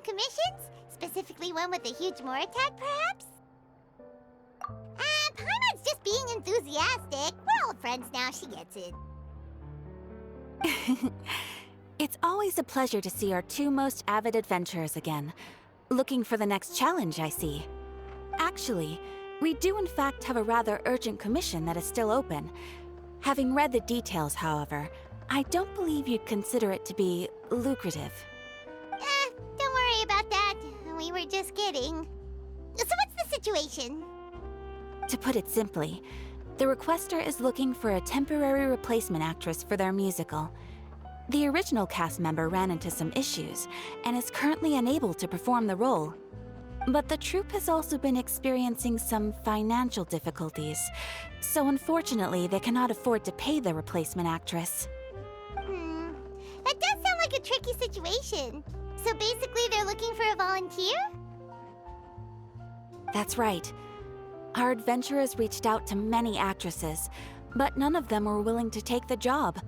commissions? Specifically one with a huge more attack, perhaps? Paimon's just being enthusiastic. We're old friends now, she gets it. It's always a pleasure to see our two most avid adventurers again. Looking for the next challenge, I see. Actually, we do in fact have a rather urgent commission that is still open. Having read the details, however, I don't believe you'd consider it to be lucrative. Don't worry about that. We were just kidding. So what's the situation? To put it simply, the requester is looking for a temporary replacement actress for their musical. The original cast member ran into some issues and is currently unable to perform the role. But the troupe has also been experiencing some financial difficulties, so unfortunately they cannot afford to pay the replacement actress. That does sound like a tricky situation. So basically they're looking for a volunteer? That's right. Our adventurers reached out to many actresses, but none of them were willing to take the job.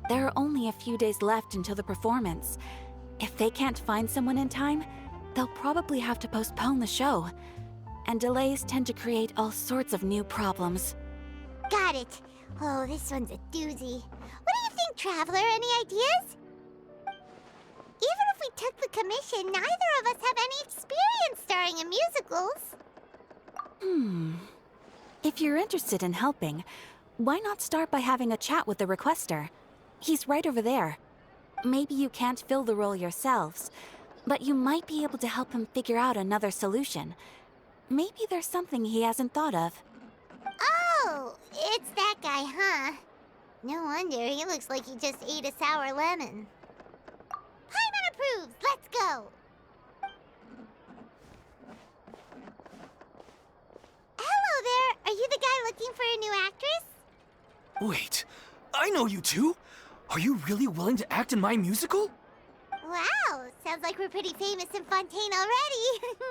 There are only a few days left until the performance. If they can't find someone in time, they'll probably have to postpone the show. And delays tend to create all sorts of new problems. Got it. Oh, this one's a doozy. What do you think, Traveler? Any ideas? Even if we took the commission, neither of us have any experience starring in musicals. If you're interested in helping, why not start by having a chat with the requester? He's right over there. Maybe you can't fill the role yourselves, but you might be able to help him figure out another solution. Maybe there's something he hasn't thought of. Oh, it's that guy, huh? No wonder, he looks like he just ate a sour lemon. Paimon approves! Let's go! Hello there! Are you the guy looking for a new actress? Wait, I know you two! Are you really willing to act in my musical? Wow, sounds like we're pretty famous in Fontaine already.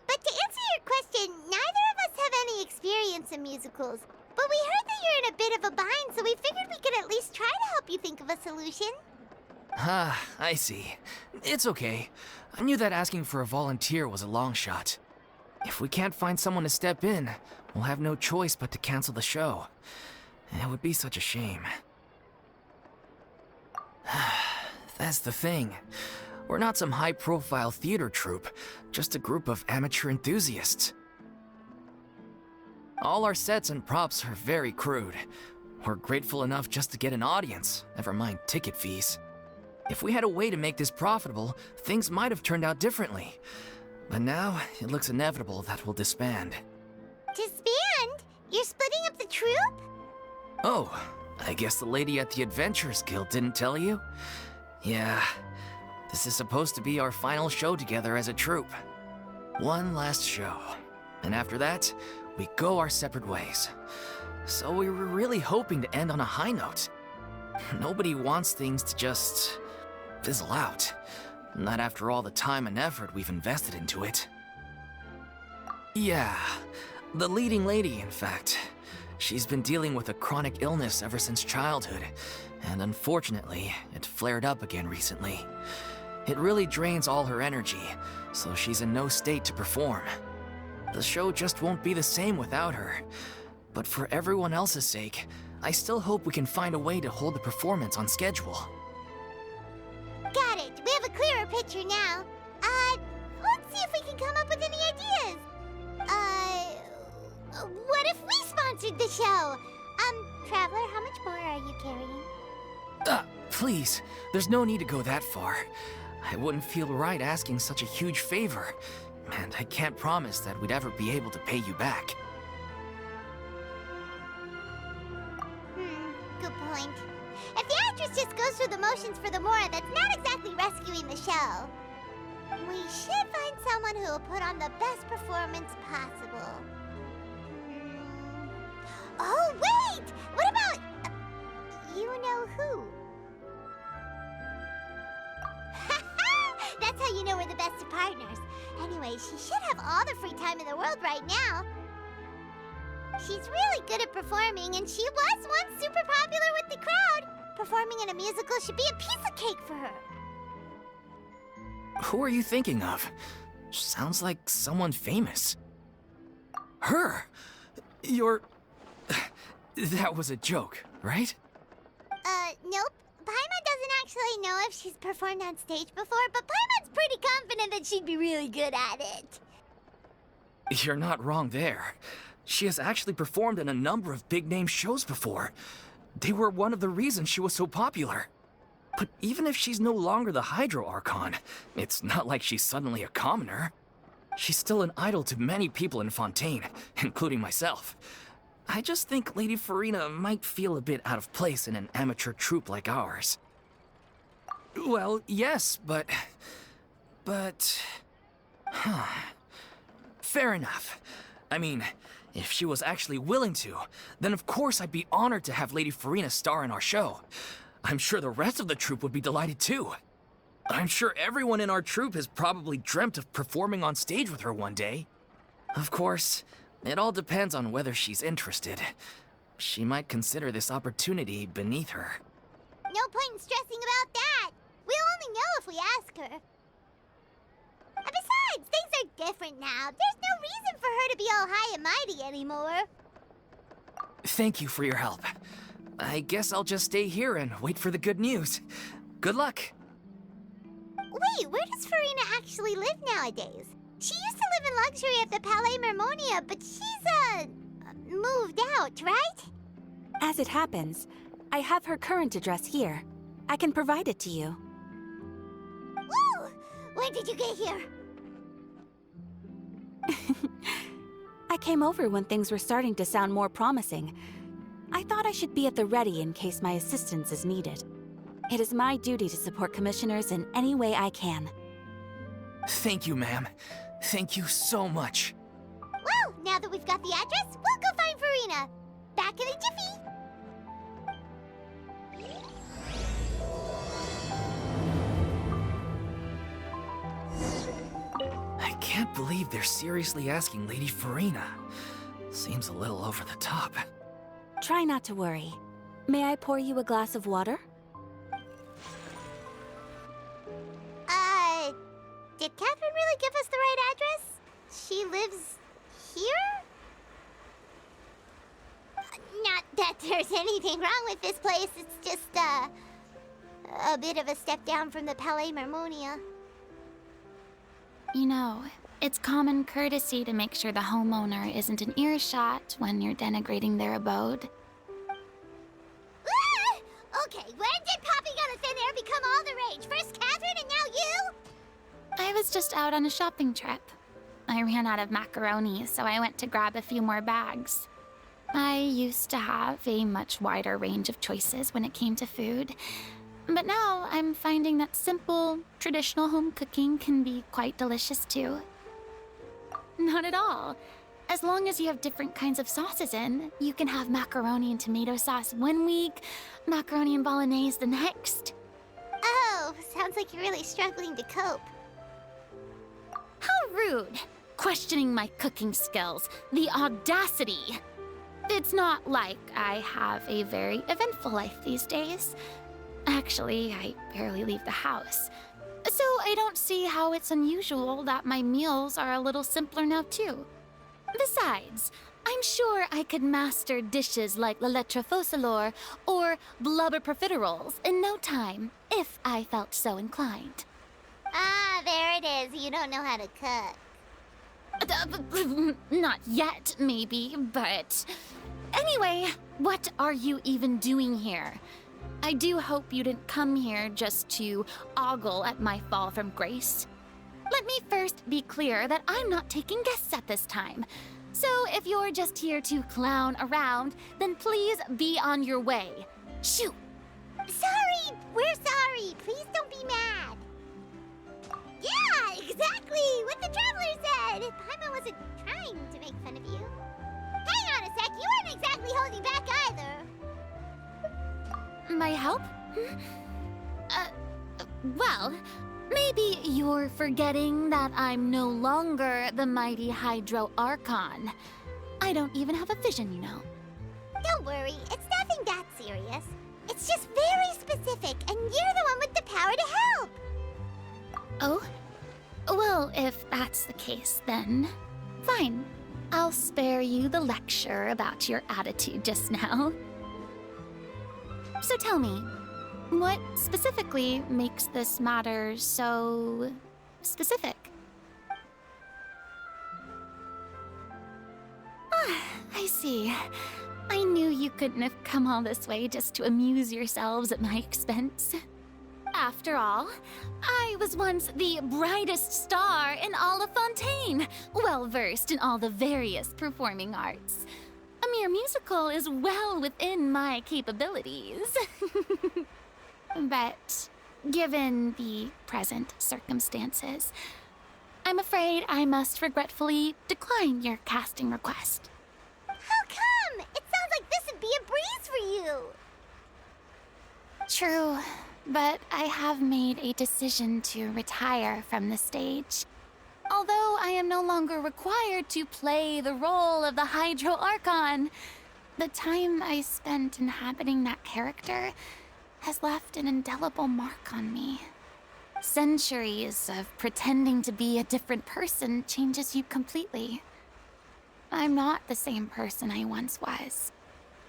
But to answer your question, neither of us have any experience in musicals. But we heard that you're in a bit of a bind, so we figured we could at least try to help you think of a solution. Ah, I see. It's okay. I knew that asking for a volunteer was a long shot. If we can't find someone to step in, we'll have no choice but to cancel the show. It would be such a shame. That's the thing. We're not some high-profile theater troupe, just a group of amateur enthusiasts. All our sets and props are very crude. We're grateful enough just to get an audience, never mind ticket fees. If we had a way to make this profitable, things might have turned out differently. But now, it looks inevitable that we'll disband. Disband? You're splitting up the troupe? Oh, I guess the lady at the Adventurers Guild didn't tell you? Yeah, this is supposed to be our final show together as a troupe. One last show. And after that, we go our separate ways. So we were really hoping to end on a high note. Nobody wants things to just fizzle out. Not after all the time and effort we've invested into it. Yeah, the leading lady, in fact. She's been dealing with a chronic illness ever since childhood, and unfortunately, it flared up again recently. It really drains all her energy, so she's in no state to perform. The show just won't be the same without her. But for everyone else's sake, I still hope we can find a way to hold the performance on schedule. Got it. We have a clearer picture now. Let's see if we can come up with any ideas. What if we sponsored the show? Traveler, how much more are you carrying? Please, there's no need to go that far. I wouldn't feel right asking such a huge favor, and I can't promise that we'd ever be able to pay you back. Good point. If the actress just goes through the motions for the more, that's not exactly rescuing the show. We should find someone who will put on the best performance possible. Oh, wait! What about... you know who? That's how you know we're the best of partners. Anyway, she should have all the free time in the world right now. She's really good at performing, and she was once super popular with the crowd. Performing in a musical should be a piece of cake for her. Who are you thinking of? Sounds like someone famous. Her? You're... That was a joke, right? Nope. Paimon doesn't actually know if she's performed on stage before, but Paimon's pretty confident that she'd be really good at it. You're not wrong there. She has actually performed in a number of big-name shows before. They were one of the reasons she was so popular. But even if she's no longer the Hydro Archon, it's not like she's suddenly a commoner. She's still an idol to many people in Fontaine, including myself. I just think Lady Furina might feel a bit out of place in an amateur troupe like ours. Well, yes, but... Fair enough. I mean, if she was actually willing to, then of course I'd be honored to have Lady Furina star in our show. I'm sure the rest of the troupe would be delighted too. I'm sure everyone in our troupe has probably dreamt of performing on stage with her one day. Of course, it all depends on whether she's interested. She might consider this opportunity beneath her. No point in stressing about that. We'll only know if we ask her. And besides, things are different now. There's no reason for her to be all high and mighty anymore. Thank you for your help. I guess I'll just stay here and wait for the good news. Good luck. Wait, where does Furina actually live nowadays? She used to live in luxury at the Palais Mermonia, but she's, moved out, right? As it happens, I have her current address here. I can provide it to you. Woo! When did you get here? I came over when things were starting to sound more promising. I thought I should be at the ready in case my assistance is needed. It is my duty to support commissioners in any way I can. Thank you, ma'am. Thank you so much. Well, now that we've got the address, we'll go find Furina. Back in a jiffy. I can't believe they're seriously asking Lady Furina. Seems a little over the top. Try not to worry. May I pour you a glass of water? Did Catherine really give us the right address? She lives here? Not that there's anything wrong with this place. It's just, a bit of a step down from the Palais Mermonia. You know, it's common courtesy to make sure the homeowner isn't in earshot when you're denigrating their abode. Ah! Okay, when did popping out of thin air become all the rage? First Catherine and now you? I was just out on a shopping trip. I ran out of macaroni, so I went to grab a few more bags. I used to have a much wider range of choices when it came to food, but now I'm finding that simple, traditional home cooking can be quite delicious too. Not at all. As long as you have different kinds of sauces in, you can have macaroni and tomato sauce one week, macaroni and bolognese the next. Oh, sounds like you're really struggling to cope. How rude! Questioning my cooking skills. The audacity! It's not like I have a very eventful life these days. Actually, I barely leave the house. So I don't see how it's unusual that my meals are a little simpler now too. Besides, I'm sure I could master dishes like la lettre faucilor or blubber profiteroles in no time, if I felt so inclined. Ah, there it is. You don't know how to cook. Not yet, maybe, but... Anyway, what are you even doing here? I do hope you didn't come here just to ogle at my fall from grace. Let me first be clear that I'm not taking guests at this time. So if you're just here to clown around, then please be on your way. Shoo! Sorry! We're sorry! Please don't be mad! Yeah, exactly! What the Traveler said! Paimon wasn't trying to make fun of you. Hang on a sec, you weren't exactly holding back either. My help? Well, maybe you're forgetting that I'm no longer the mighty Hydro Archon. I don't even have a vision, you know. Don't worry, it's nothing that serious. It's just very specific, and you're the one with the power to help. Oh, case, then fine. I'll spare you the lecture about your attitude just now. So tell me, what specifically makes this matter so specific? Ah, I see. I knew you couldn't have come all this way just to amuse yourselves at my expense. After all, I was once the brightest star in all of Fontaine, well-versed in all the various performing arts. A mere musical is well within my capabilities. But given the present circumstances, I'm afraid I must regretfully decline your casting request. How come? It sounds like this would be a breeze for you. True, but I have made a decision to retire from the stage. Although I am no longer required to play the role of the Hydro Archon, the time I spent inhabiting that character has left an indelible mark on me. Centuries of pretending to be a different person changes you completely. I'm not the same person I once was.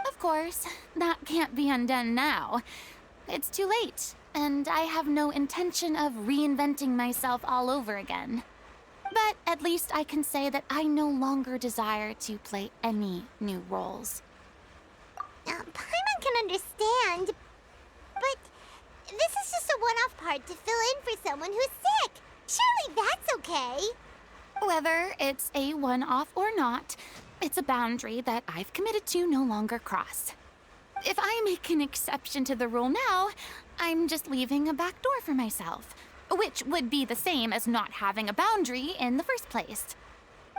Of course, that can't be undone now. It's too late, and I have no intention of reinventing myself all over again. But at least I can say that I no longer desire to play any new roles. Paimon can understand, but this is just a one-off part to fill in for someone who's sick. Surely that's okay. Whether it's a one-off or not, it's a boundary that I've committed to no longer cross. If I make an exception to the rule now, I'm just leaving a back door for myself, which would be the same as not having a boundary in the first place.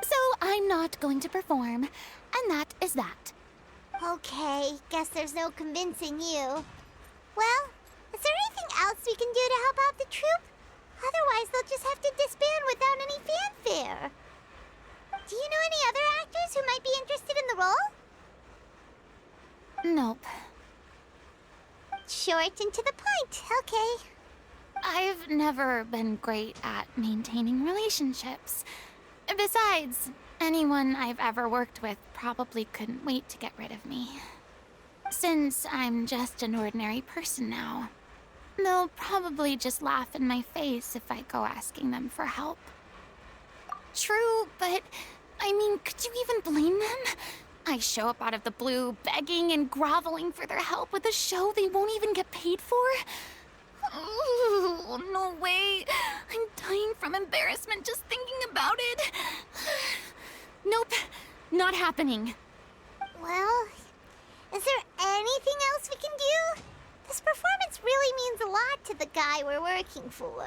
So I'm not going to perform, and that is that. Okay, guess there's no convincing you. Well, is there anything else we can do to help out the troupe? Otherwise, they'll just have to disband without any fanfare. Do you know any other actors who might be interested in the role? Nope. Short and to the point, okay. I've never been great at maintaining relationships. Besides, anyone I've ever worked with probably couldn't wait to get rid of me. Since I'm just an ordinary person now, they'll probably just laugh in my face if I go asking them for help. True, but I mean, could you even blame them? I show up out of the blue, begging and groveling for their help with a show they won't even get paid for? Oh, no way. I'm dying from embarrassment just thinking about it. Nope, not happening. Well, is there anything else we can do? This performance really means a lot to the guy we're working for.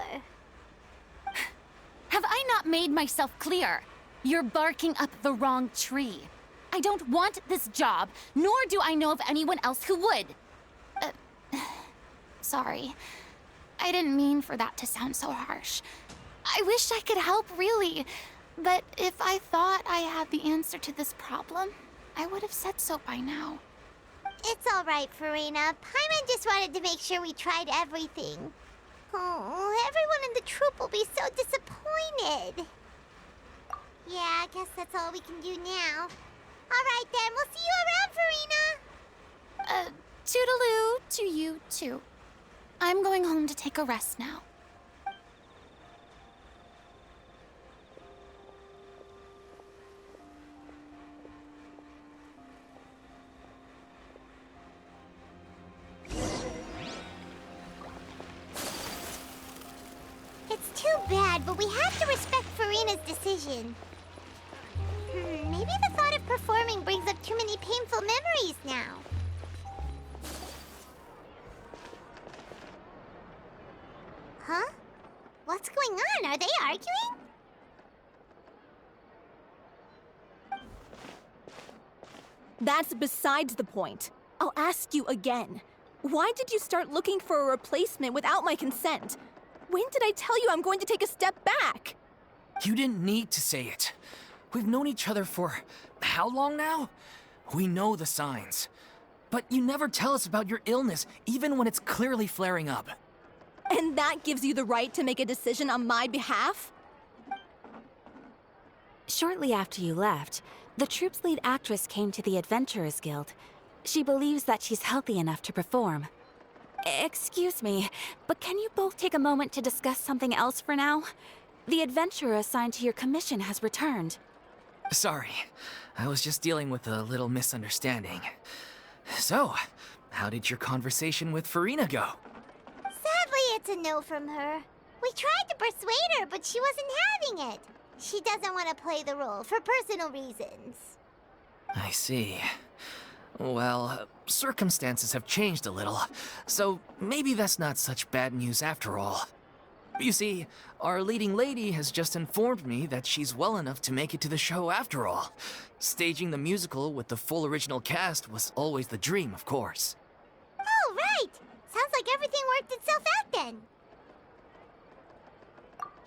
Have I not made myself clear? You're barking up the wrong tree. I don't want this job, nor do I know of anyone else who would. Sorry. I didn't mean for that to sound so harsh. I wish I could help, really. But if I thought I had the answer to this problem, I would have said so by now. It's all right, Furina. Paimon just wanted to make sure we tried everything. Oh, everyone in the troupe will be so disappointed. Yeah, I guess that's all we can do now. All right, then. We'll see you around, Furina. Toodaloo to you, too. I'm going home to take a rest now. It's too bad, but we have to respect Furina's decision. Maybe the thought of performing brings up too many painful memories now. Huh? What's going on? Are they arguing? That's besides the point. I'll ask you again. Why did you start looking for a replacement without my consent? When did I tell you I'm going to take a step back? You didn't need to say it. We've known each other for how long now? We know the signs. But you never tell us about your illness, even when it's clearly flaring up. And that gives you the right to make a decision on my behalf? Shortly after you left, the troupe's lead actress came to the Adventurers Guild. She believes that she's healthy enough to perform. Excuse me, but can you both take a moment to discuss something else for now? The adventurer assigned to your commission has returned. Sorry, I was just dealing with a little misunderstanding. So, how did your conversation with Furina go? Sadly, it's a no from her. We tried to persuade her, but she wasn't having it. She doesn't want to play the role for personal reasons. I see. Well, circumstances have changed a little, so maybe that's not such bad news after all. You see, our leading lady has just informed me that she's well enough to make it to the show after all. Staging the musical with the full original cast was always the dream, of course. Oh, right! Sounds like everything worked itself out then.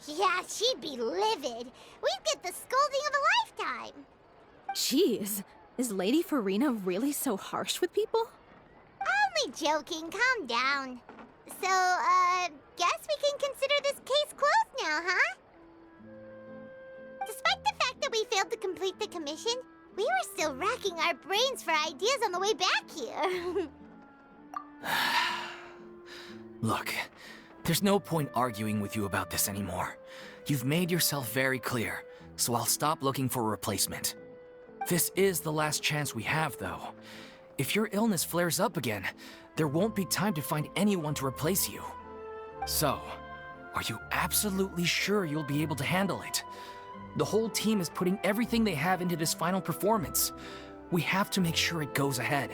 Yeah, she'd be livid. We'd get the scolding of a lifetime. Jeez, is Lady Furina really so harsh with people? Only joking, calm down. So, guess we can consider this case closed now, huh? Despite the fact that we failed to complete the commission, we were still racking our brains for ideas on the way back here. Look, there's no point arguing with you about this anymore. You've made yourself very clear, so I'll stop looking for a replacement. This is the last chance we have, though. If your illness flares up again, there won't be time to find anyone to replace you. So, are you absolutely sure you'll be able to handle it? The whole team is putting everything they have into this final performance. We have to make sure it goes ahead.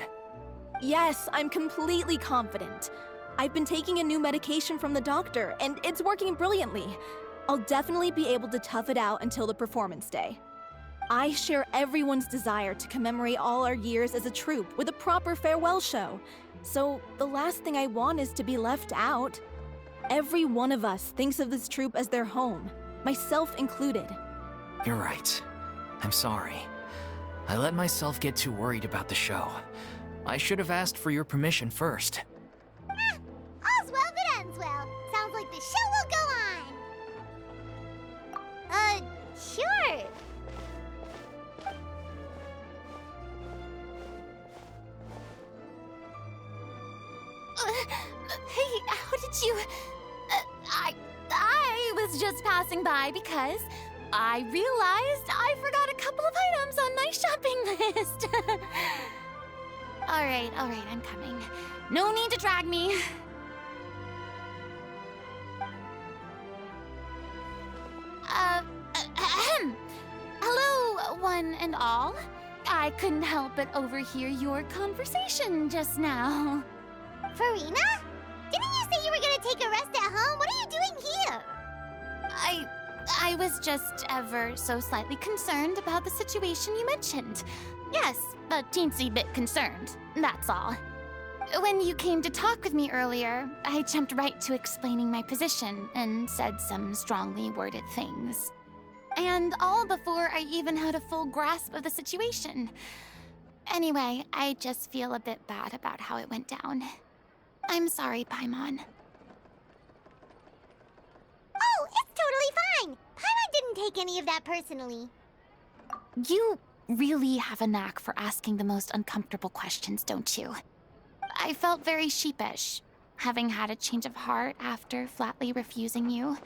Yes, I'm completely confident. I've been taking a new medication from the doctor, and it's working brilliantly. I'll definitely be able to tough it out until the performance day. I share everyone's desire to commemorate all our years as a troupe with a proper farewell show. So the last thing I want is to be left out. Every one of us thinks of this troupe as their home, myself included. You're right. I'm sorry. I let myself get too worried about the show. I should have asked for your permission first. All's well that ends well. Sounds like the show will go on. Sure. Hey, how did you... I was just passing by because I realized I forgot a couple of items on my shopping list. All right, I'm coming. No need to drag me. Hello, one and all. I couldn't help but overhear your conversation just now. Furina? Didn't you say you were gonna take a rest at home? What are you doing here? I was just ever so slightly concerned about the situation you mentioned. Yes, a teensy bit concerned, that's all. When you came to talk with me earlier, I jumped right to explaining my position and said some strongly worded things. And all before I even had a full grasp of the situation. Anyway, I just feel a bit bad about how it went down. I'm sorry, Paimon. Oh, it's totally fine. Paimon didn't take any of that personally. You really have a knack for asking the most uncomfortable questions, don't you? I felt very sheepish, having had a change of heart after flatly refusing you.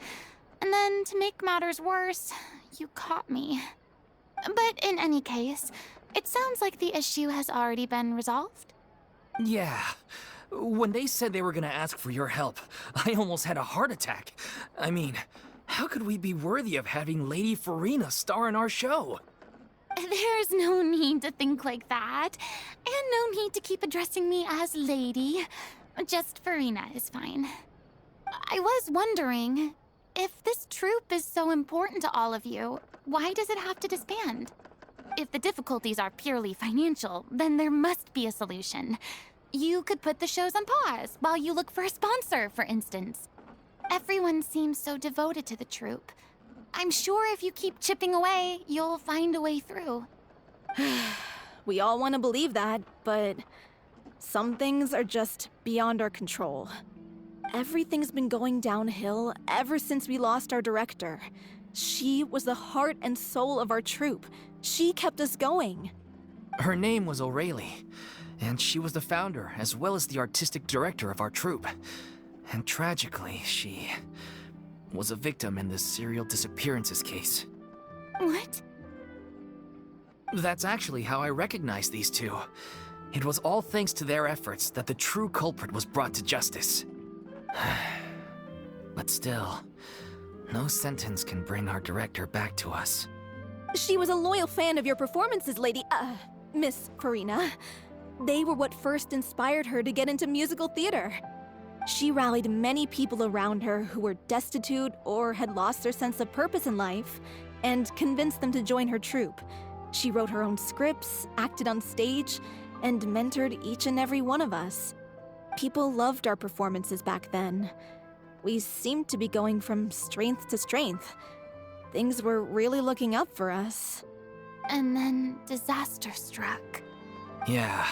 And then, to make matters worse, you caught me. But in any case, it sounds like the issue has already been resolved. Yeah. When they said they were gonna ask for your help, I almost had a heart attack. I mean, how could we be worthy of having Lady Furina star in our show? There's no need to think like that. And no need to keep addressing me as Lady. Just Furina is fine. I was wondering, if this troupe is so important to all of you, why does it have to disband? If the difficulties are purely financial, then there must be a solution. You could put the shows on pause while you look for a sponsor, for instance. Everyone seems so devoted to the troupe. I'm sure if you keep chipping away, you'll find a way through. We all want to believe that, but some things are just beyond our control. Everything's been going downhill ever since we lost our director. She was the heart and soul of our troupe. She kept us going. Her name was O'Reilly, and she was the founder as well as the artistic director of our troupe. And tragically, she was a victim in the serial disappearances case. What? That's actually how I recognized these two. It was all thanks to their efforts that the true culprit was brought to justice. But still, no sentence can bring our director back to us. She was a loyal fan of your performances, Miss Furina. They were what first inspired her to get into musical theater. She rallied many people around her who were destitute or had lost their sense of purpose in life, and convinced them to join her troupe. She wrote her own scripts, acted on stage, and mentored each and every one of us. People loved our performances back then. We seemed to be going from strength to strength. Things were really looking up for us. And then disaster struck. Yeah.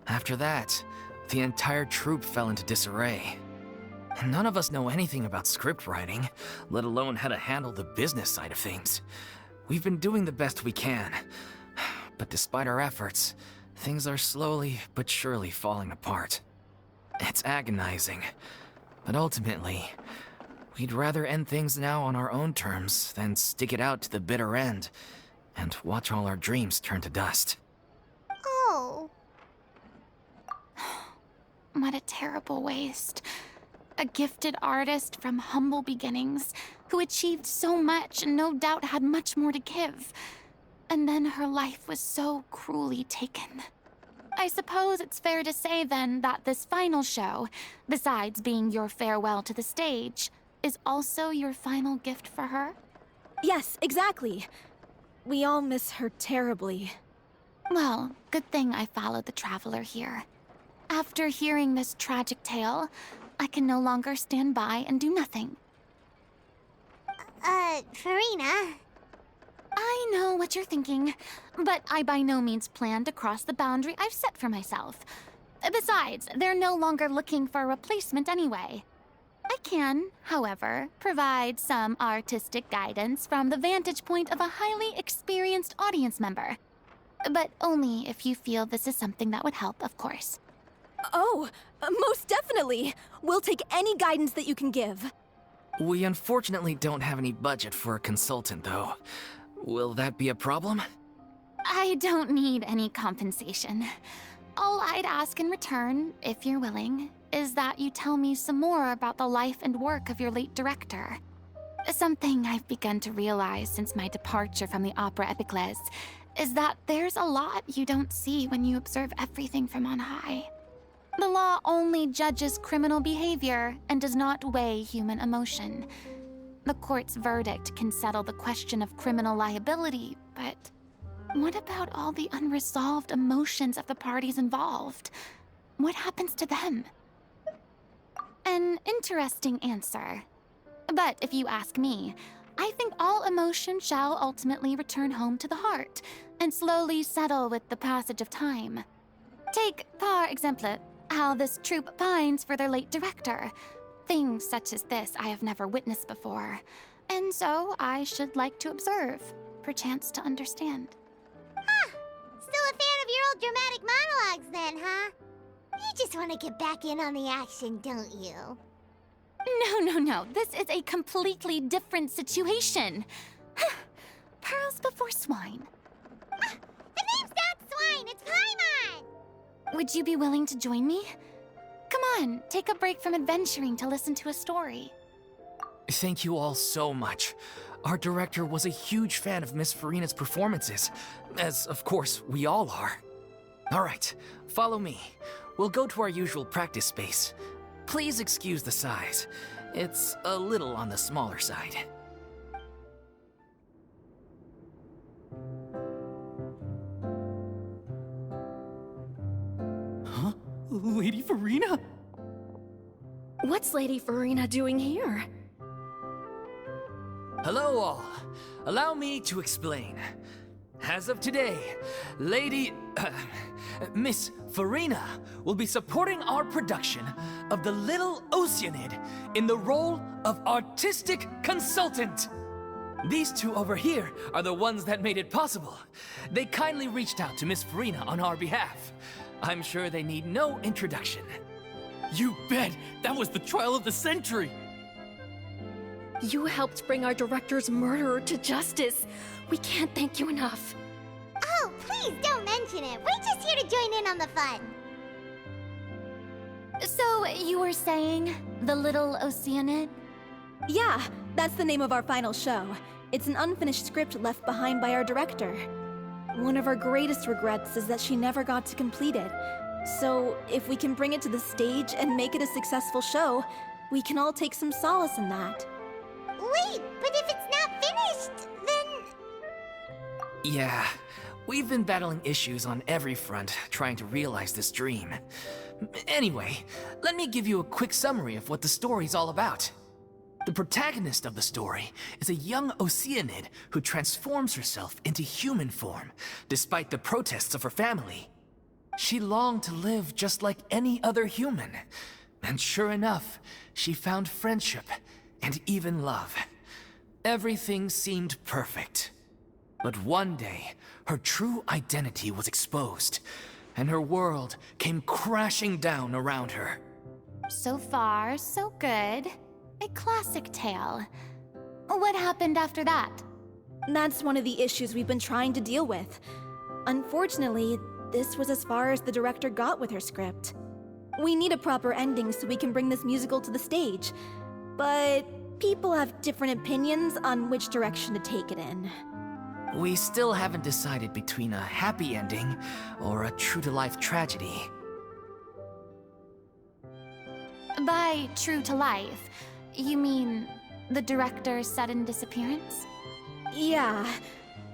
After that, the entire troupe fell into disarray. None of us know anything about script writing, let alone how to handle the business side of things. We've been doing the best we can. But despite our efforts, things are slowly but surely falling apart. It's agonizing. But ultimately, we'd rather end things now on our own terms than stick it out to the bitter end and watch all our dreams turn to dust. Oh. What a terrible waste. A gifted artist from humble beginnings who achieved so much and no doubt had much more to give. And then her life was so cruelly taken. I suppose it's fair to say then that this final show, besides being your farewell to the stage, is also your final gift for her? Yes, exactly. We all miss her terribly. Well, good thing I followed the Traveler here. After hearing this tragic tale, I can no longer stand by and do nothing. Furina. I know what you're thinking, but I by no means plan to cross the boundary I've set for myself. Besides, they're no longer looking for a replacement anyway. I can, however, provide some artistic guidance from the vantage point of a highly experienced audience member. But only if you feel this is something that would help, of course. Oh, most definitely. We'll take any guidance that you can give. We unfortunately don't have any budget for a consultant, though. Will that be a problem? I don't need any compensation. All I'd ask in return, if you're willing, is that you tell me some more about the life and work of your late director. Something I've begun to realize since my departure from the Opera Epiclese is that there's a lot you don't see when you observe everything from on high. The law only judges criminal behavior and does not weigh human emotion. The court's verdict can settle the question of criminal liability, but what about all the unresolved emotions of the parties involved? What happens to them? An interesting answer. But if you ask me, I think all emotion shall ultimately return home to the heart and slowly settle with the passage of time. Take, par exemple, how this troupe pines for their late director. Things such as this I have never witnessed before, and so I should like to observe, perchance to understand. Huh. Still a fan of your old dramatic monologues then, huh? You just want to get back in on the action, don't you? No. This is a completely different situation. Pearls before swine. The name's not Swine, it's Paimon! Would you be willing to join me? Come on, take a break from adventuring to listen to a story. Thank you all so much. Our director was a huge fan of Miss Furina's performances, as of course we all are. All right, follow me. We'll go to our usual practice space. Please excuse the size. It's a little on the smaller side. Huh? Lady Furina? What's Lady Furina doing here? Hello all. Allow me to explain. As of today, Miss Furina will be supporting our production of The Little Oceanid in the role of artistic consultant. These two over here are the ones that made it possible. They kindly reached out to Miss Furina on our behalf. I'm sure they need no introduction. You bet! That was the trial of the century! You helped bring our director's murderer to justice. We can't thank you enough. Oh, please don't mention it. We're just here to join in on the fun. So, you were saying the Little Oceanid? Yeah, that's the name of our final show. It's an unfinished script left behind by our director. One of our greatest regrets is that she never got to complete it. So, if we can bring it to the stage and make it a successful show, we can all take some solace in that. Wait, but if it's not finished, then... Yeah, we've been battling issues on every front trying to realize this dream. Anyway, let me give you a quick summary of what the story's all about. The protagonist of the story is a young Oceanid who transforms herself into human form, despite the protests of her family. She longed to live just like any other human, and sure enough, she found friendship and even love. Everything seemed perfect. But one day, her true identity was exposed, and her world came crashing down around her. So far, so good. A classic tale. What happened after that? That's one of the issues we've been trying to deal with. Unfortunately, this was as far as the director got with her script. We need a proper ending so we can bring this musical to the stage. But people have different opinions on which direction to take it in. We still haven't decided between a happy ending or a true-to-life tragedy. By true to life, you mean the director's sudden disappearance? Yeah,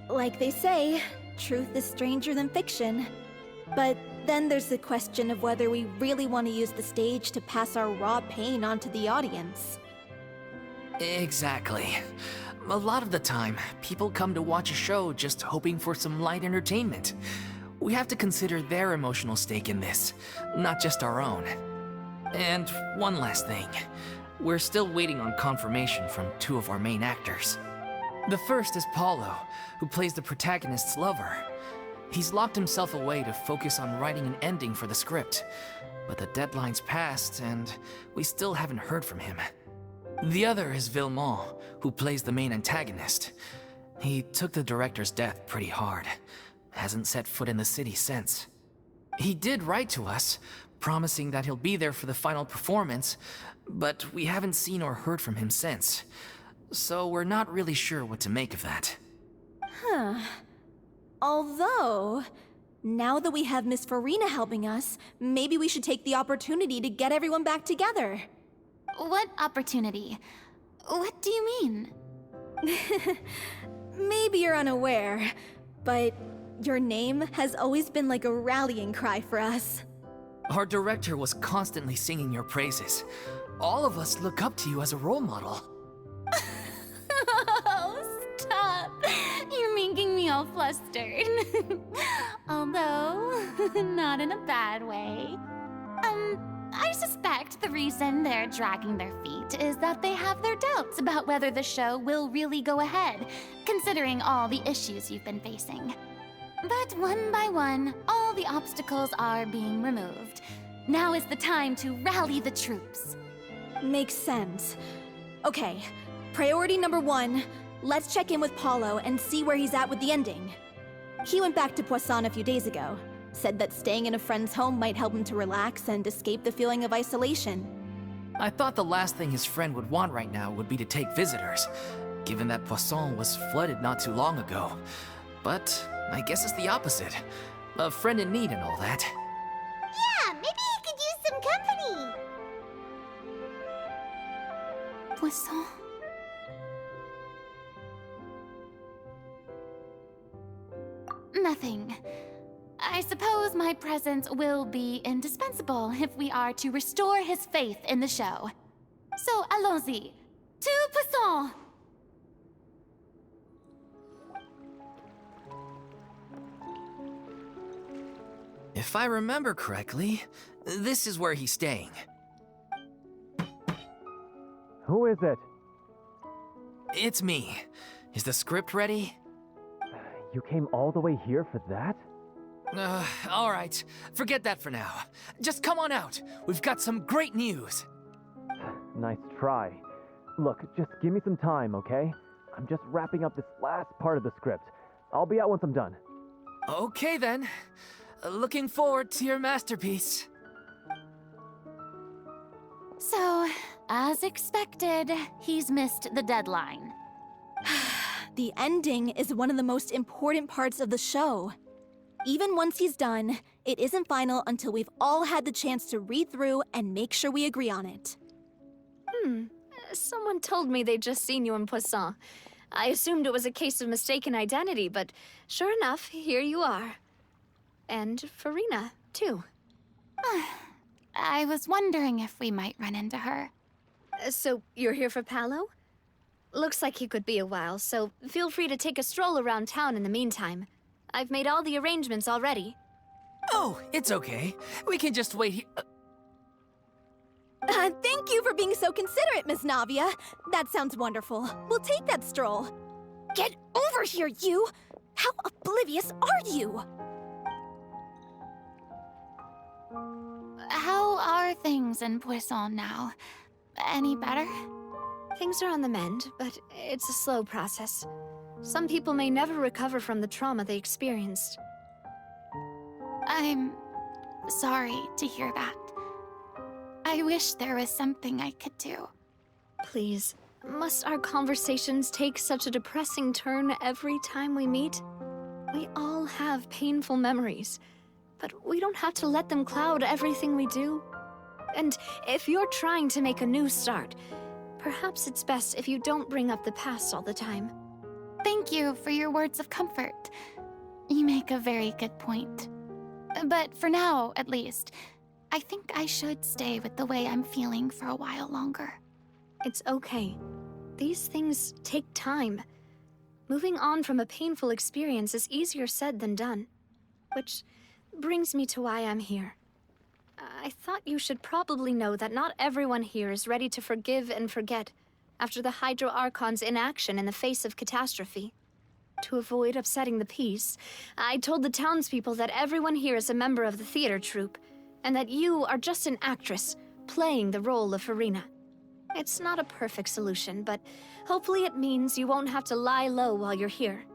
like they say, truth is stranger than fiction. But then there's the question of whether we really want to use the stage to pass our raw pain onto the audience. Exactly. A lot of the time, people come to watch a show just hoping for some light entertainment. We have to consider their emotional stake in this, not just our own. And one last thing. We're still waiting on confirmation from two of our main actors. The first is Paulo, who plays the protagonist's lover. He's locked himself away to focus on writing an ending for the script, but the deadline's passed and we still haven't heard from him. The other is Villemont, who plays the main antagonist. He took the director's death pretty hard. Hasn't set foot in the city since. He did write to us, promising that he'll be there for the final performance, but we haven't seen or heard from him since. So we're not really sure what to make of that. Huh. Although, now that we have Miss Furina helping us, maybe we should take the opportunity to get everyone back together. What opportunity? What do you mean? Maybe you're unaware, but your name has always been like a rallying cry for us. Our director was constantly singing your praises. All of us look up to you as a role model. Oh, stop! You're making me all flustered. Although, not in a bad way. I suspect the reason they're dragging their feet is that they have their doubts about whether the show will really go ahead, considering all the issues you've been facing. But one by one, all the obstacles are being removed. Now is the time to rally the troops. Makes sense. Okay, priority number 1, let's check in with Paulo and see where he's at with the ending. He went back to Poisson a few days ago. Said that staying in a friend's home might help him to relax and escape the feeling of isolation. I thought the last thing his friend would want right now would be to take visitors, given that Poisson was flooded not too long ago. But I guess it's the opposite. A friend in need and all that. Yeah, maybe he could use some company. Poisson. Nothing. I suppose my presence will be indispensable if we are to restore his faith in the show. So, allons-y. To Poisson! If I remember correctly, this is where he's staying. Who is it? It's me. Is the script ready? You came all the way here for that? Alright. Forget that for now. Just come on out. We've got some great news. Nice try. Look, just give me some time, okay? I'm just wrapping up this last part of the script. I'll be out once I'm done. Okay then. Looking forward to your masterpiece. So, as expected, he's missed the deadline. The ending is one of the most important parts of the show. Even once he's done, it isn't final until we've all had the chance to read through and make sure we agree on it. Someone told me they'd just seen you in Poisson. I assumed it was a case of mistaken identity, but sure enough, here you are. And Furina, too. I was wondering if we might run into her. So, you're here for Paolo? Looks like he could be a while, so feel free to take a stroll around town in the meantime. I've made all the arrangements already. Oh, it's okay. We can just wait here. Thank you for being so considerate, Miss Navia. That sounds wonderful. We'll take that stroll. Get over here, you! How oblivious are you? How are things in Poisson now? Any better? Things are on the mend, but it's a slow process. Some people may never recover from the trauma they experienced. I'm sorry to hear that. I wish there was something I could do. Please, must our conversations take such a depressing turn every time we meet? We all have painful memories, but we don't have to let them cloud everything we do. And if you're trying to make a new start, perhaps it's best if you don't bring up the past all the time. Thank you for your words of comfort. You make a very good point. But for now, at least, I think I should stay with the way I'm feeling for a while longer. It's okay. These things take time. Moving on from a painful experience is easier said than done. Which brings me to why I'm here. I thought you should probably know that not everyone here is ready to forgive and forget after the Hydro Archon's inaction in the face of catastrophe. To avoid upsetting the peace, I told the townspeople that everyone here is a member of the theater troupe, and that you are just an actress playing the role of Furina. It's not a perfect solution, but hopefully it means you won't have to lie low while you're here.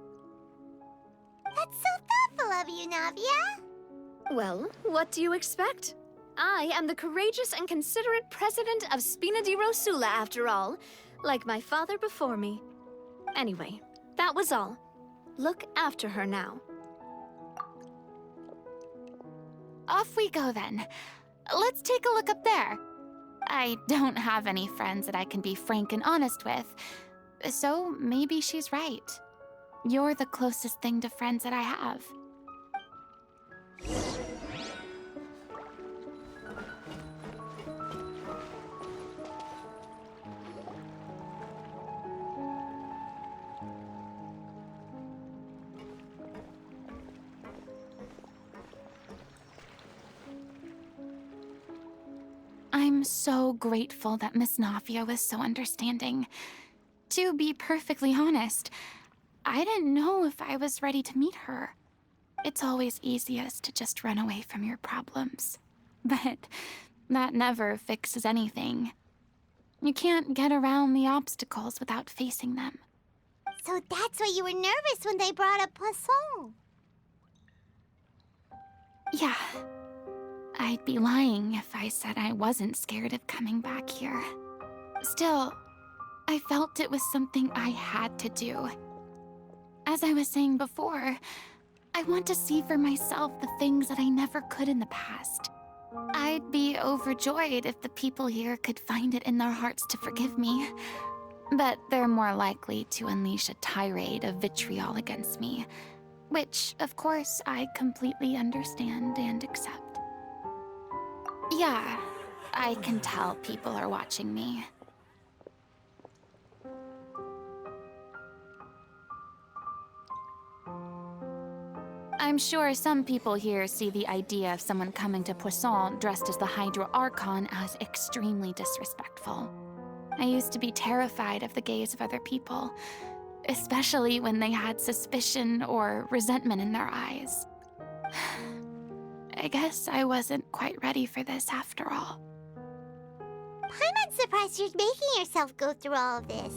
That's so thoughtful of you, Navia. Well, what do you expect? I am the courageous and considerate president of Spina di Rosula, after all, like my father before me. Anyway, that was all. Look after her now. Off we go then. Let's take a look up there. I don't have any friends that I can be frank and honest with, so maybe she's right. You're the closest thing to friends that I have. I'm so grateful that Miss Navia was so understanding. To be perfectly honest, I didn't know if I was ready to meet her. It's always easiest to just run away from your problems. But that never fixes anything. You can't get around the obstacles without facing them. So that's why you were nervous when they brought up Poisson. Yeah. I'd be lying if I said I wasn't scared of coming back here. Still, I felt it was something I had to do. As I was saying before, I want to see for myself the things that I never could in the past. I'd be overjoyed if the people here could find it in their hearts to forgive me. But they're more likely to unleash a tirade of vitriol against me, which, of course, I completely understand and accept. Yeah, I can tell people are watching me. I'm sure some people here see the idea of someone coming to Poisson dressed as the Hydro Archon as extremely disrespectful. I used to be terrified of the gaze of other people. especially when they had suspicion or resentment in their eyes. I guess I wasn't quite ready for this after all. I'm surprised you're making yourself go through all of this.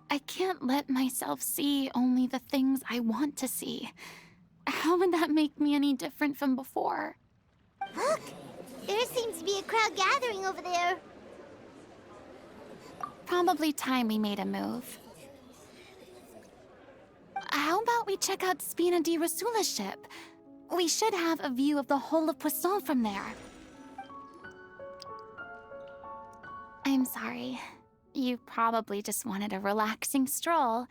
I can't let myself see only the things I want to see. How would that make me any different from before? Look! There seems to be a crowd gathering over there. Probably time we made a move. How about we check out Spina di Rosula's ship? We should have a view of the whole of Poisson from there. I'm sorry. You probably just wanted a relaxing stroll,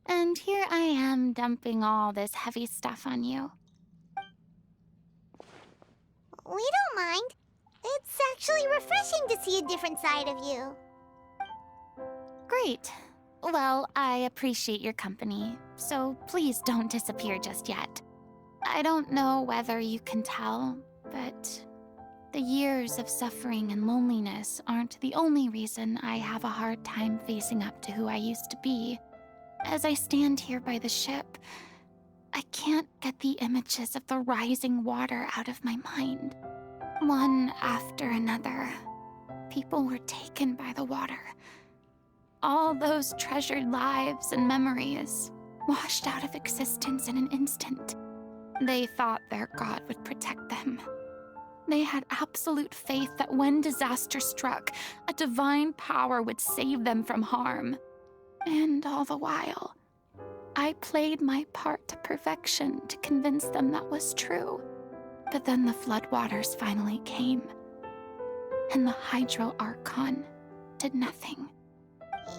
and here I am dumping all this heavy stuff on you. We don't mind. It's actually refreshing to see a different side of you. Great. Well, I appreciate your company, so please don't disappear just yet. I don't know whether you can tell, but the years of suffering and loneliness aren't the only reason I have a hard time facing up to who I used to be. As I stand here by the ship, I can't get the images of the rising water out of my mind. One after another, people were taken by the water. All those treasured lives and memories washed out of existence in an instant. They thought their god would protect them. They had absolute faith that when disaster struck, a divine power would save them from harm. And all the while, I played my part to perfection to convince them that was true. But then the floodwaters finally came, and the Hydro Archon did nothing.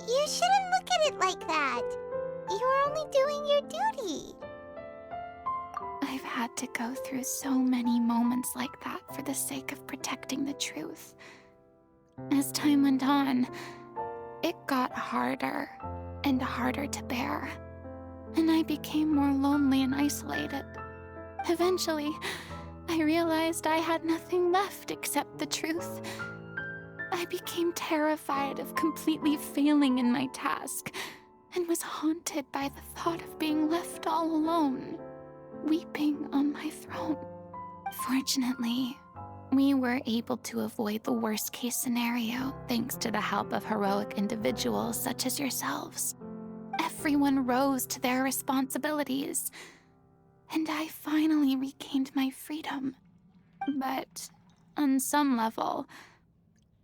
You shouldn't look at it like that. You were only doing your duty. I've had to go through so many moments like that for the sake of protecting the truth. As time went on, it got harder and harder to bear, and I became more lonely and isolated. Eventually, I realized I had nothing left except the truth. I became terrified of completely failing in my task, and was haunted by the thought of being left all alone, weeping on my throne. Fortunately, we were able to avoid the worst-case scenario thanks to the help of heroic individuals such as yourselves. Everyone rose to their responsibilities, and I finally regained my freedom. But on some level,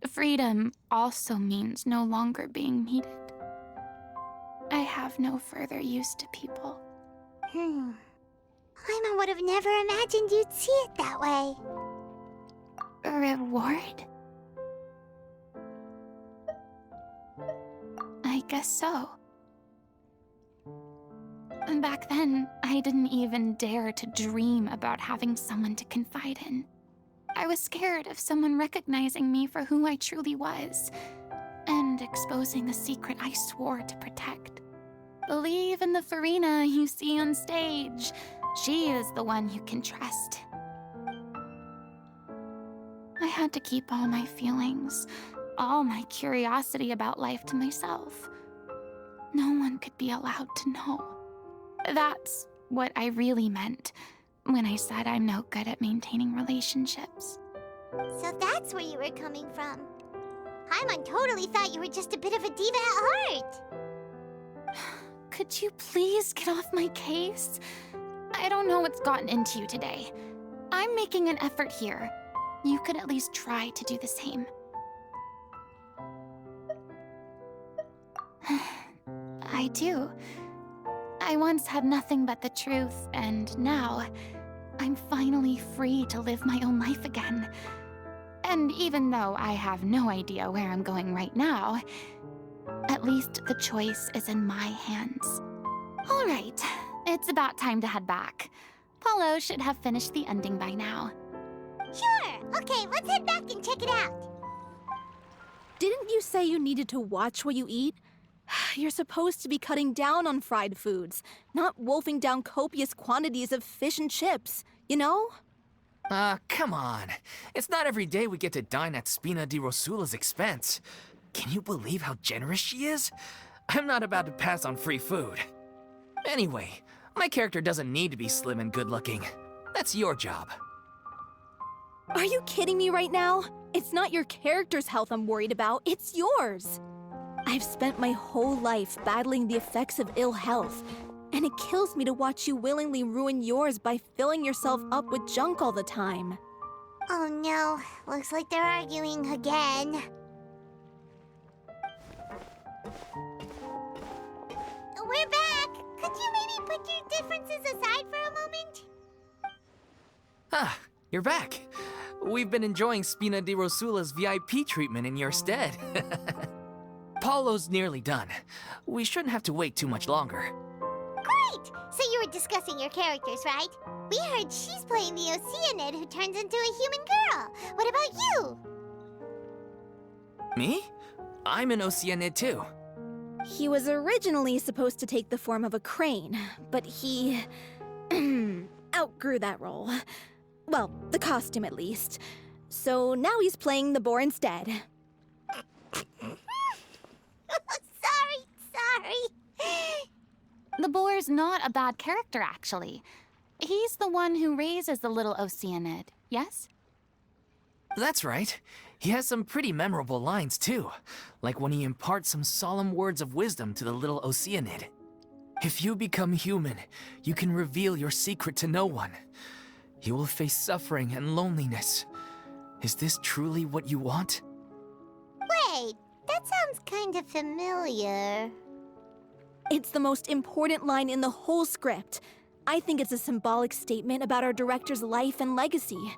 freedom also means no longer being needed. I have no further use to people. Paimon would have never imagined you'd see it that way. A reward? I guess so. Back then, I didn't even dare to dream about having someone to confide in. I was scared of someone recognizing me for who I truly was, and exposing the secret I swore to protect. Believe in the Furina you see on stage. She is the one you can trust. I had to keep all my feelings, all my curiosity about life to myself. No one could be allowed to know. That's what I really meant when I said I'm no good at maintaining relationships. So that's where you were coming from. Paimon totally thought you were just a bit of a diva at heart. Could you please get off my case? I don't know what's gotten into you today. I'm making an effort here. You could at least try to do the same. I do. I once had nothing but the truth, and now I'm finally free to live my own life again. And even though I have no idea where I'm going right now, at least the choice is in my hands. All right, it's about time to head back. Paulo should have finished the ending by now. Sure. Okay, let's head back and check it out. Didn't you say you needed to watch what you eat? You're supposed to be cutting down on fried foods, not wolfing down copious quantities of fish and chips, you know? Come on. It's not every day we get to dine at Spina di Rosula's expense. Can you believe how generous she is? I'm not about to pass on free food. Anyway, my character doesn't need to be slim and good-looking. That's your job. Are you kidding me right now? It's not your character's health I'm worried about, it's yours. I've spent my whole life battling the effects of ill health, and it kills me to watch you willingly ruin yours by filling yourself up with junk all the time. Oh no, looks like they're arguing again. We're back! Could you maybe put your differences aside for a moment? Ah, you're back. We've been enjoying Spina di Rosula's VIP treatment in your stead. Paulo's nearly done. We shouldn't have to wait too much longer. Great! So you were discussing your characters, right? We heard she's playing the Oceanid who turns into a human girl. What about you? Me? I'm an Oceanid too. He was originally supposed to take the form of a crane, but he outgrew that role. Well, the costume at least. So now he's playing the boar instead. Sorry. The boar's not a bad character, actually. He's the one who raises the little Oceanid, yes? That's right. He has some pretty memorable lines too, like when he imparts some solemn words of wisdom to the little Oceanid. If you become human, you can reveal your secret to no one. You will face suffering and loneliness. Is this truly what you want? Wait, that sounds kind of familiar. It's the most important line in the whole script. I think it's a symbolic statement about our director's life and legacy.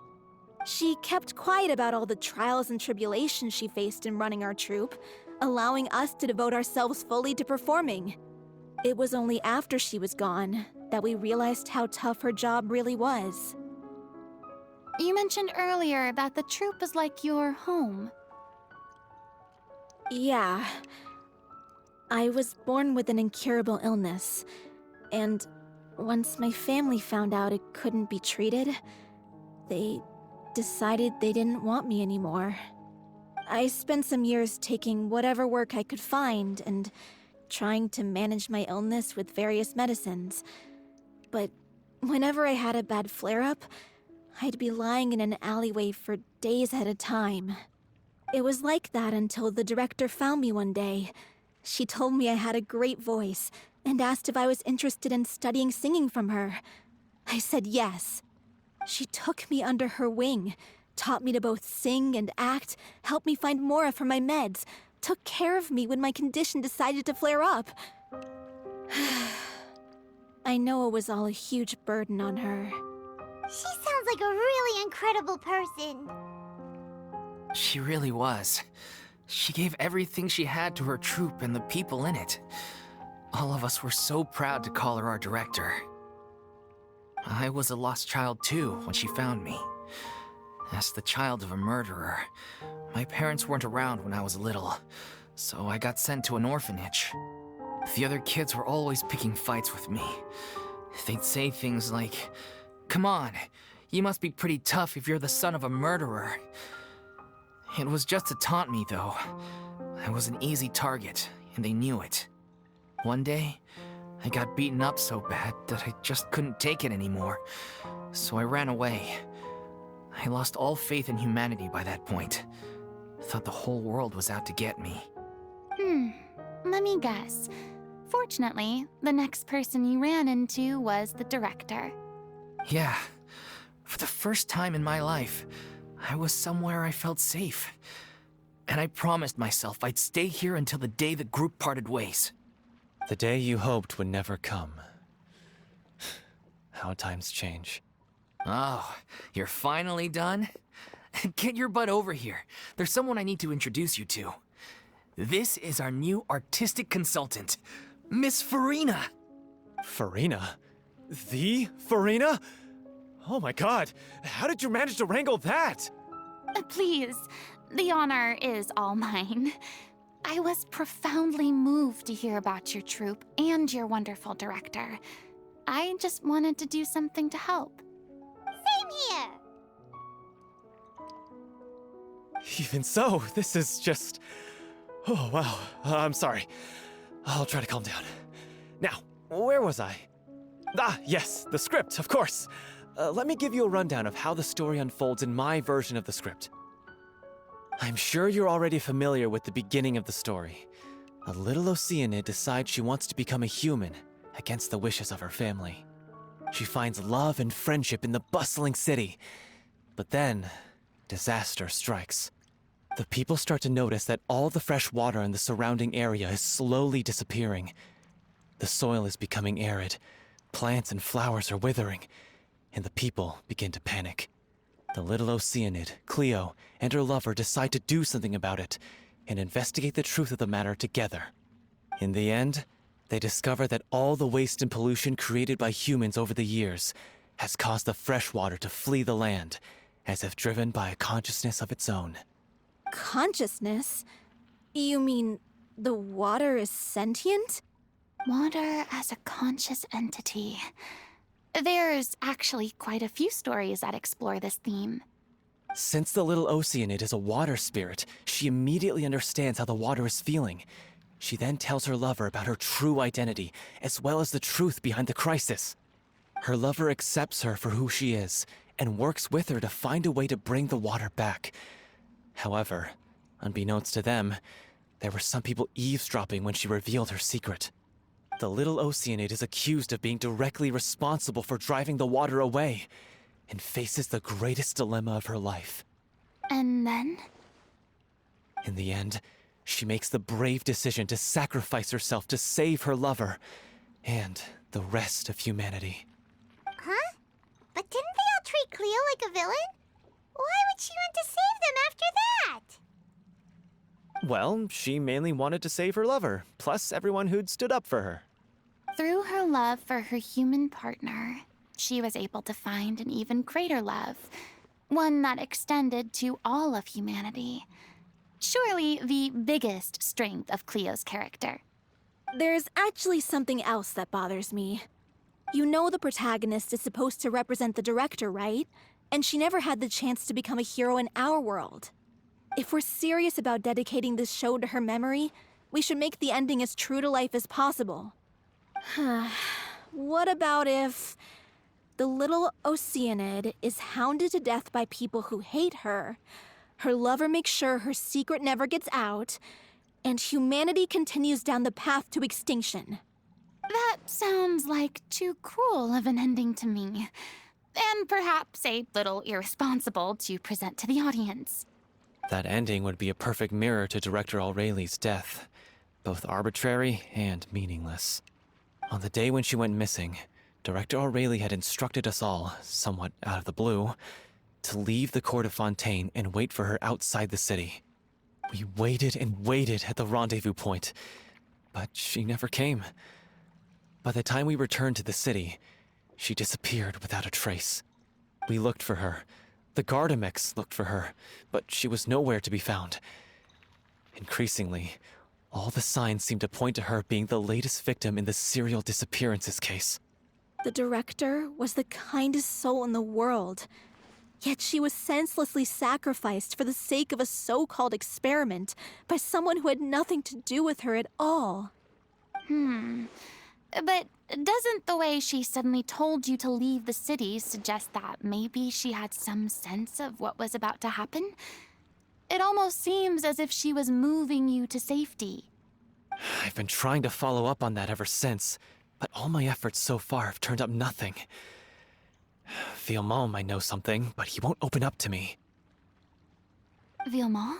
She kept quiet about all the trials and tribulations she faced in running our troupe, allowing us to devote ourselves fully to performing. It was only after she was gone that we realized how tough her job really was. You mentioned earlier that the troupe is like your home. Yeah. I was born with an incurable illness, and once my family found out it couldn't be treated, they decided they didn't want me anymore. I spent some years taking whatever work I could find and trying to manage my illness with various medicines. But whenever I had a bad flare-up, I'd be lying in an alleyway for days at a time. It was like that until the director found me one day. She told me I had a great voice and asked if I was interested in studying singing from her. I said yes. She took me under her wing, taught me to both sing and act, helped me find Mora for my meds, took care of me when my condition decided to flare up. I know it was all a huge burden on her. She sounds like a really incredible person. She really was. She gave everything she had to her troupe and the people in it. All of us were so proud to call her our director. I was a lost child too when she found me. As the child of a murderer, my parents weren't around when I was little, so I got sent to an orphanage. The other kids were always picking fights with me. They'd say things like, "Come on, you must be pretty tough if you're the son of a murderer." It was just to taunt me, though. I was an easy target, and they knew it. One day, I got beaten up so bad that I just couldn't take it anymore, so I ran away. I lost all faith in humanity by that point. Thought the whole world was out to get me. Let me guess. Fortunately, the next person you ran into was the director. Yeah. For the first time in my life, I was somewhere I felt safe. And I promised myself I'd stay here until the day the group parted ways. The day you hoped would never come. How times change. Oh, you're finally done? Get your butt over here. There's someone I need to introduce you to. This is our new artistic consultant, Miss Furina. Furina? The Furina? Oh my god, how did you manage to wrangle that? Please, the honor is all mine. I was profoundly moved to hear about your troupe and your wonderful director. I just wanted to do something to help. Same here. Even so, this is just Oh, wow. I'm sorry. I'll try to calm down. Now, where was I? Ah, yes, the script, of course. Let me give you a rundown of how the story unfolds in my version of the script. I'm sure you're already familiar with the beginning of the story. A little Oceanid decides she wants to become a human, against the wishes of her family. She finds love and friendship in the bustling city. But then, disaster strikes. The people start to notice that all the fresh water in the surrounding area is slowly disappearing. The soil is becoming arid, plants and flowers are withering, and the people begin to panic. The little Oceanid, Cleo, and her lover decide to do something about it and investigate the truth of the matter together. In the end, they discover that all the waste and pollution created by humans over the years has caused the fresh water to flee the land, as if driven by a consciousness of its own. Consciousness? You mean the water is sentient? Water as a conscious entity. There's actually quite a few stories that explore this theme. Since the little Oceanid is a water spirit, she immediately understands how the water is feeling. She then tells her lover about her true identity, as well as the truth behind the crisis. Her lover accepts her for who she is, and works with her to find a way to bring the water back. However, unbeknownst to them, there were some people eavesdropping when she revealed her secret. The little Oceanid is accused of being directly responsible for driving the water away, and faces the greatest dilemma of her life. And then? In the end, she makes the brave decision to sacrifice herself to save her lover, and the rest of humanity. Huh? But didn't they all treat Cleo like a villain? Why would she want to save them after that? Well, she mainly wanted to save her lover, plus everyone who'd stood up for her. Through her love for her human partner, she was able to find an even greater love, one that extended to all of humanity. Surely the biggest strength of Cleo's character. There's actually something else that bothers me. You know the protagonist is supposed to represent the director, right? And she never had the chance to become a hero in our world. If we're serious about dedicating this show to her memory, we should make the ending as true to life as possible. What about if the little Oceanid is hounded to death by people who hate her, her lover makes sure her secret never gets out, and humanity continues down the path to extinction? That sounds like too cruel of an ending to me. And perhaps a little irresponsible to present to the audience. That ending would be a perfect mirror to Director Aureli's death, both arbitrary and meaningless. On the day when she went missing, Director Aureli had instructed us all, somewhat out of the blue, to leave the court of Fontaine and wait for her outside the city. We waited and waited at the rendezvous point, but she never came. By the time we returned to the city, she disappeared without a trace. We looked for her. The Gardamex looked for her, but she was nowhere to be found. Increasingly, all the signs seemed to point to her being the latest victim in the serial disappearances case. The director was the kindest soul in the world, yet she was senselessly sacrificed for the sake of a so-called experiment by someone who had nothing to do with her at all. But doesn't the way she suddenly told you to leave the city suggest that maybe she had some sense of what was about to happen? It almost seems as if she was moving you to safety. I've been trying to follow up on that ever since, but all my efforts so far have turned up nothing. Villemont might know something, but he won't open up to me. Villemont?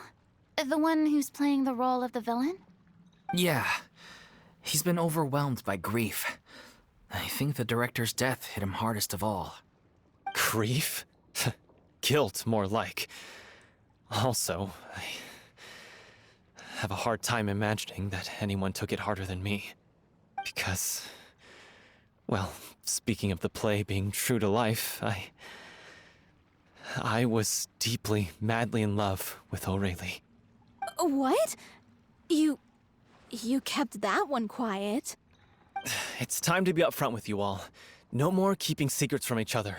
The one who's playing the role of the villain? Yeah. He's been overwhelmed by grief. I think the director's death hit him hardest of all. Grief? Guilt, more like. Also, I have a hard time imagining that anyone took it harder than me. Because, well, speaking of the play being true to life, I was deeply, madly in love with Aureli. What? You kept that one quiet. It's time to be upfront with you all. No more keeping secrets from each other.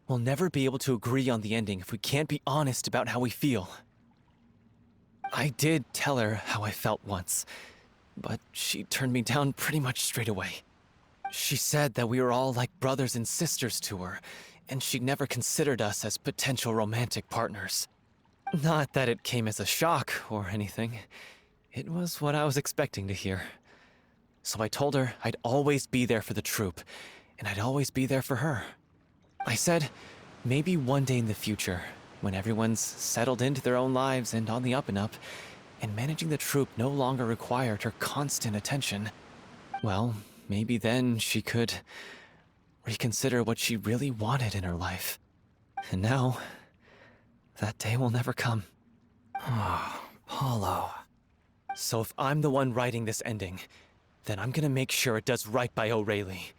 We'll never be able to agree on the ending if we can't be honest about how we feel. I did tell her how I felt once, but she turned me down pretty much straight away. She said that we were all like brothers and sisters to her, and she'd never considered us as potential romantic partners. Not that it came as a shock or anything. It was what I was expecting to hear. So I told her I'd always be there for the troupe, and I'd always be there for her. I said, maybe one day in the future, when everyone's settled into their own lives and on the up and up, and managing the troupe no longer required her constant attention, well, maybe then she could reconsider what she really wanted in her life. And now, that day will never come. Oh, Paulo. So if I'm the one writing this ending, then I'm gonna make sure it does right by O'Reilly.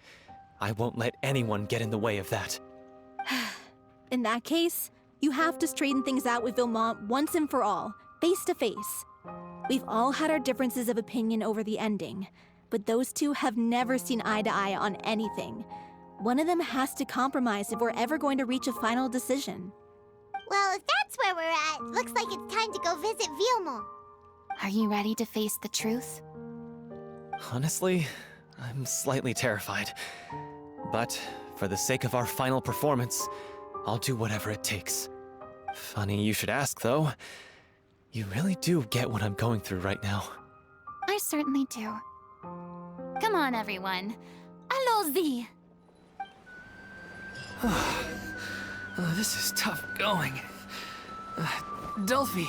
I won't let anyone get in the way of that. In that case, you have to straighten things out with Vilmont once and for all, face to face. We've all had our differences of opinion over the ending, but those two have never seen eye to eye on anything. One of them has to compromise if we're ever going to reach a final decision. Well, if that's where we're at, looks like it's time to go visit Vilmont. Are you ready to face the truth? Honestly, I'm slightly terrified. But for the sake of our final performance, I'll do whatever it takes. Funny you should ask, though. You really do get what I'm going through right now. I certainly do. Come on, everyone. Allons-y! This is tough going. Delphi,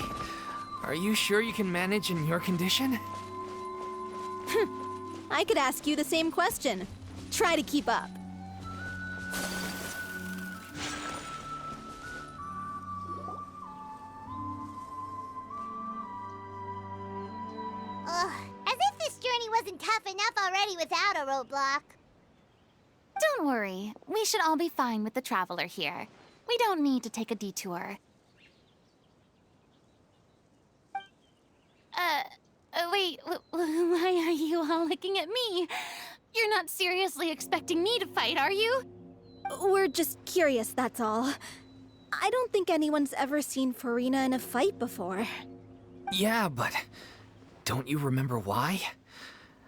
are you sure you can manage in your condition? I could ask you the same question. Try to keep up. Ugh, as if this journey wasn't tough enough already without a roadblock. Don't worry. We should all be fine with the traveler here. We don't need to take a detour. Wait, why are you all looking at me? You're not seriously expecting me to fight, are you? We're just curious, that's all. I don't think anyone's ever seen Furina in a fight before. Yeah, but don't you remember why?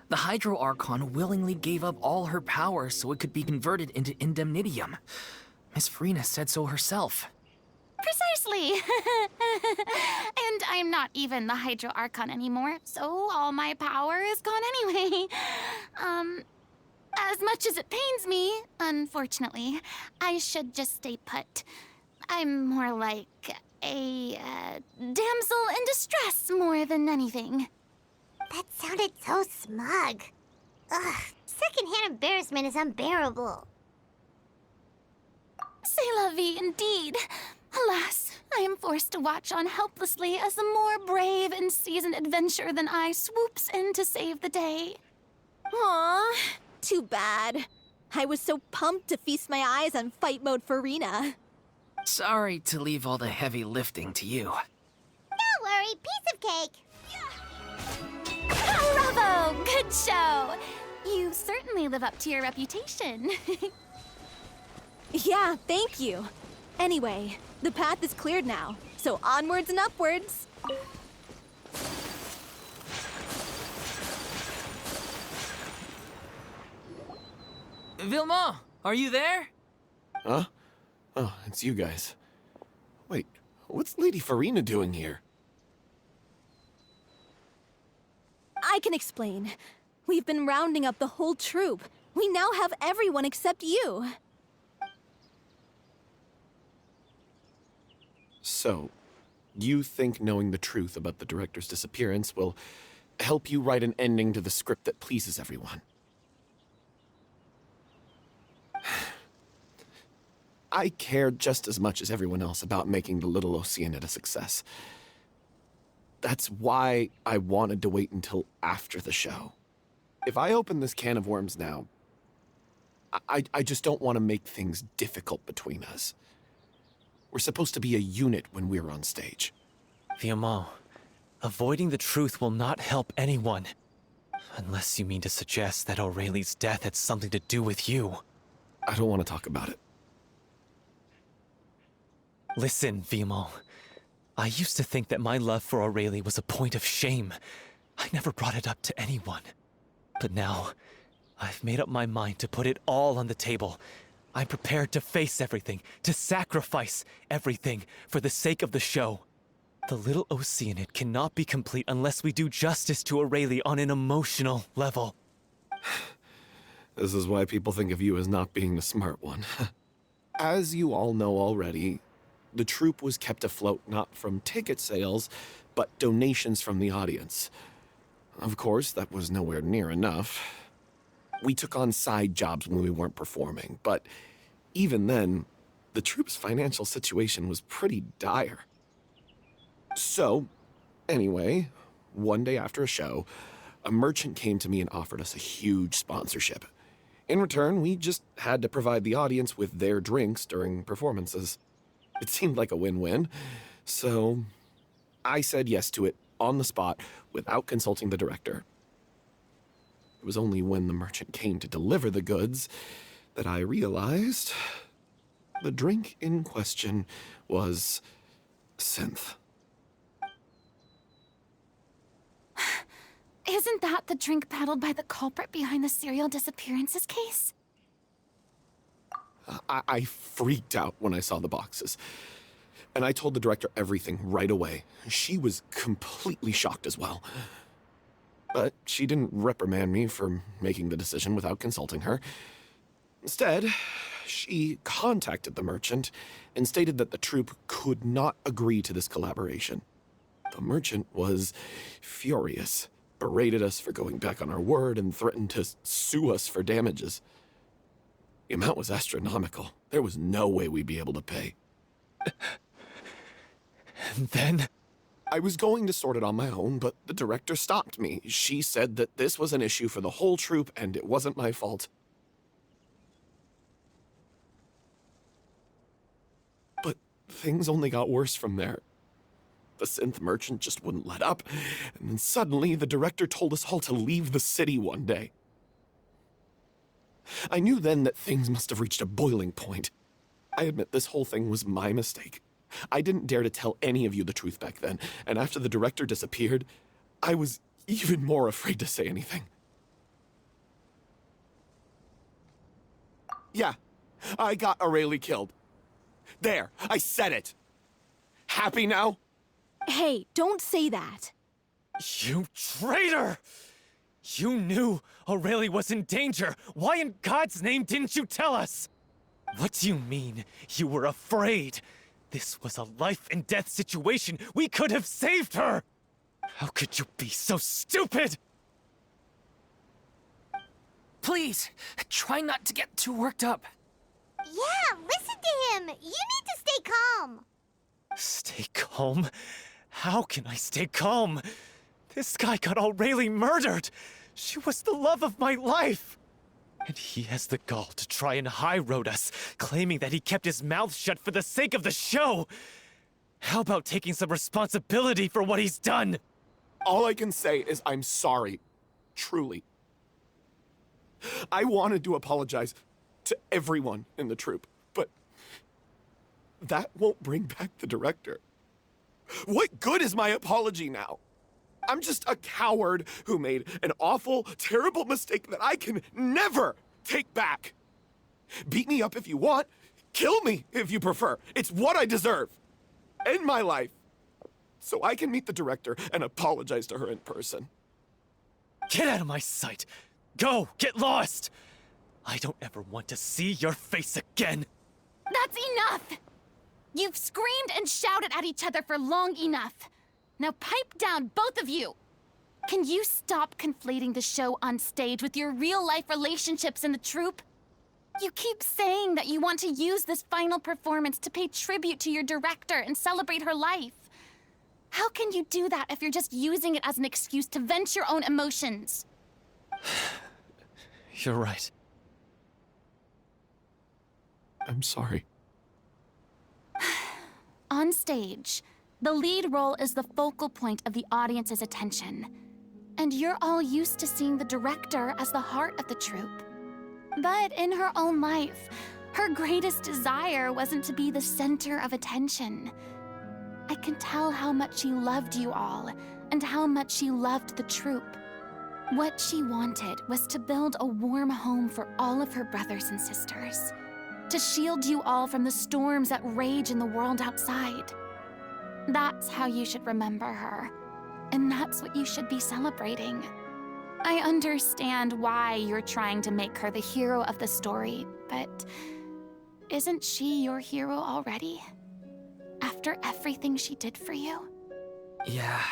The Hydro Archon willingly gave up all her power so it could be converted into indemnitium. Miss Furina said so herself. Precisely! And I'm not even the Hydro Archon anymore, so all my power is gone anyway. As much as it pains me, unfortunately, I should just stay put. I'm more like a damsel in distress more than anything. That sounded so smug. Ugh, secondhand embarrassment is unbearable. C'est la vie, indeed. Alas, I am forced to watch on helplessly as a more brave and seasoned adventurer than I swoops in to save the day. Aw, too bad. I was so pumped to feast my eyes on fight mode Furina. Sorry to leave all the heavy lifting to you. Don't worry, piece of cake. Bravo! Good show! You certainly live up to your reputation. Yeah, thank you. Anyway, the path is cleared now, so onwards and upwards. Vilmont, are you there? Huh? Oh, it's you guys. Wait, what's Lady Furina doing here? I can explain. We've been rounding up the whole troupe. We now have everyone except you. So, you think knowing the truth about the director's disappearance will help you write an ending to the script that pleases everyone? I care just as much as everyone else about making the Little Oceanid a success. That's why I wanted to wait until after the show. If I open this can of worms now, I just don't want to make things difficult between us. We're supposed to be a unit when we're on stage. Vilmont, avoiding the truth will not help anyone. Unless you mean to suggest that O'Reilly's death had something to do with you. I don't want to talk about it. Listen, Vilmont. I used to think that my love for Aurelie was a point of shame. I never brought it up to anyone. But now, I've made up my mind to put it all on the table. I'm prepared to face everything, to sacrifice everything for the sake of the show. The Little Oceanid cannot be complete unless we do justice to Aurelie on an emotional level. This is why people think of you as not being the smart one. As you all know already, the troupe was kept afloat not from ticket sales, but donations from the audience. Of course, that was nowhere near enough. We took on side jobs when we weren't performing, but even then, the troupe's financial situation was pretty dire. So, anyway, one day after a show, a merchant came to me and offered us a huge sponsorship. In return, we just had to provide the audience with their drinks during performances. It seemed like a win-win, so I said yes to it on the spot without consulting the director. It was only when the merchant came to deliver the goods that I realized the drink in question was synth. Isn't that the drink peddled by the culprit behind the serial disappearances case? I freaked out when I saw the boxes. And I told the director everything right away. She was completely shocked as well. But she didn't reprimand me for making the decision without consulting her. Instead, she contacted the merchant and stated that the troupe could not agree to this collaboration. The merchant was furious, berated us for going back on our word, and threatened to sue us for damages. The amount was astronomical. There was no way we'd be able to pay. And then? I was going to sort it on my own, but the director stopped me. She said that this was an issue for the whole troupe, and it wasn't my fault. But things only got worse from there. The synth merchant just wouldn't let up, and then suddenly the director told us all to leave the city one day. I knew then that things must have reached a boiling point. I admit this whole thing was my mistake. I didn't dare to tell any of you the truth back then, and after the director disappeared, I was even more afraid to say anything. Yeah, I got Aurelie killed. There, I said it. Happy now? Hey, don't say that. You traitor! You knew Aurelie was in danger. Why in God's name didn't you tell us? What do you mean, you were afraid? This was a life-and-death situation. We could have saved her! How could you be so stupid? Please, try not to get too worked up. Yeah, listen to him. You need to stay calm. Stay calm? How can I stay calm? This guy got Aurelie murdered! She was the love of my life! And he has the gall to try and high-road us, claiming that he kept his mouth shut for the sake of the show! How about taking some responsibility for what he's done? All I can say is I'm sorry. Truly. I wanted to apologize to everyone in the troupe, but that won't bring back the director. What good is my apology now? I'm just a coward who made an awful, terrible mistake that I can never take back. Beat me up if you want. Kill me if you prefer. It's what I deserve. End my life. So I can meet the director and apologize to her in person. Get out of my sight! Go! Get lost! I don't ever want to see your face again! That's enough! You've screamed and shouted at each other for long enough. Now pipe down, both of you! Can you stop conflating the show on stage with your real-life relationships in the troupe? You keep saying that you want to use this final performance to pay tribute to your director and celebrate her life. How can you do that if you're just using it as an excuse to vent your own emotions? You're right. I'm sorry. On stage, the lead role is the focal point of the audience's attention. And you're all used to seeing the director as the heart of the troupe. But in her own life, her greatest desire wasn't to be the center of attention. I can tell how much she loved you all, and how much she loved the troupe. What she wanted was to build a warm home for all of her brothers and sisters. To shield you all from the storms that rage in the world outside. That's how you should remember her. And that's what you should be celebrating. I understand why you're trying to make her the hero of the story, but isn't she your hero already? After everything she did for you? Yeah.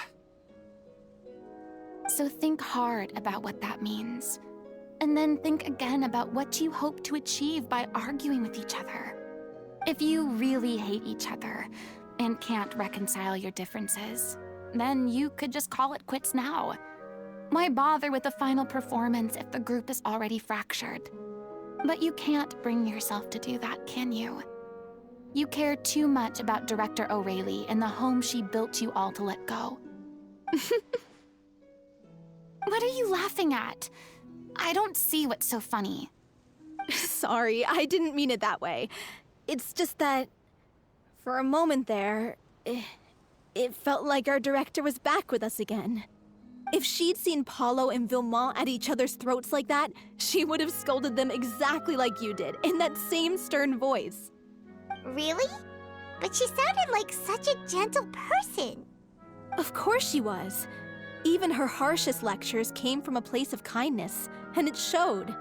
So think hard about what that means. And then think again about what you hope to achieve by arguing with each other. If you really hate each other and can't reconcile your differences, then you could just call it quits now. Why bother with the final performance if the group is already fractured? But you can't bring yourself to do that, can you? You care too much about Director O'Reilly and the home she built you all to let go. What are you laughing at? I don't see what's so funny. Sorry, I didn't mean it that way. It's just that, for a moment there, it felt like our director was back with us again. If she'd seen Paulo and Vilmont at each other's throats like that, she would have scolded them exactly like you did, in that same stern voice. Really? But she sounded like such a gentle person. Of course she was. Even her harshest lectures came from a place of kindness, and it showed.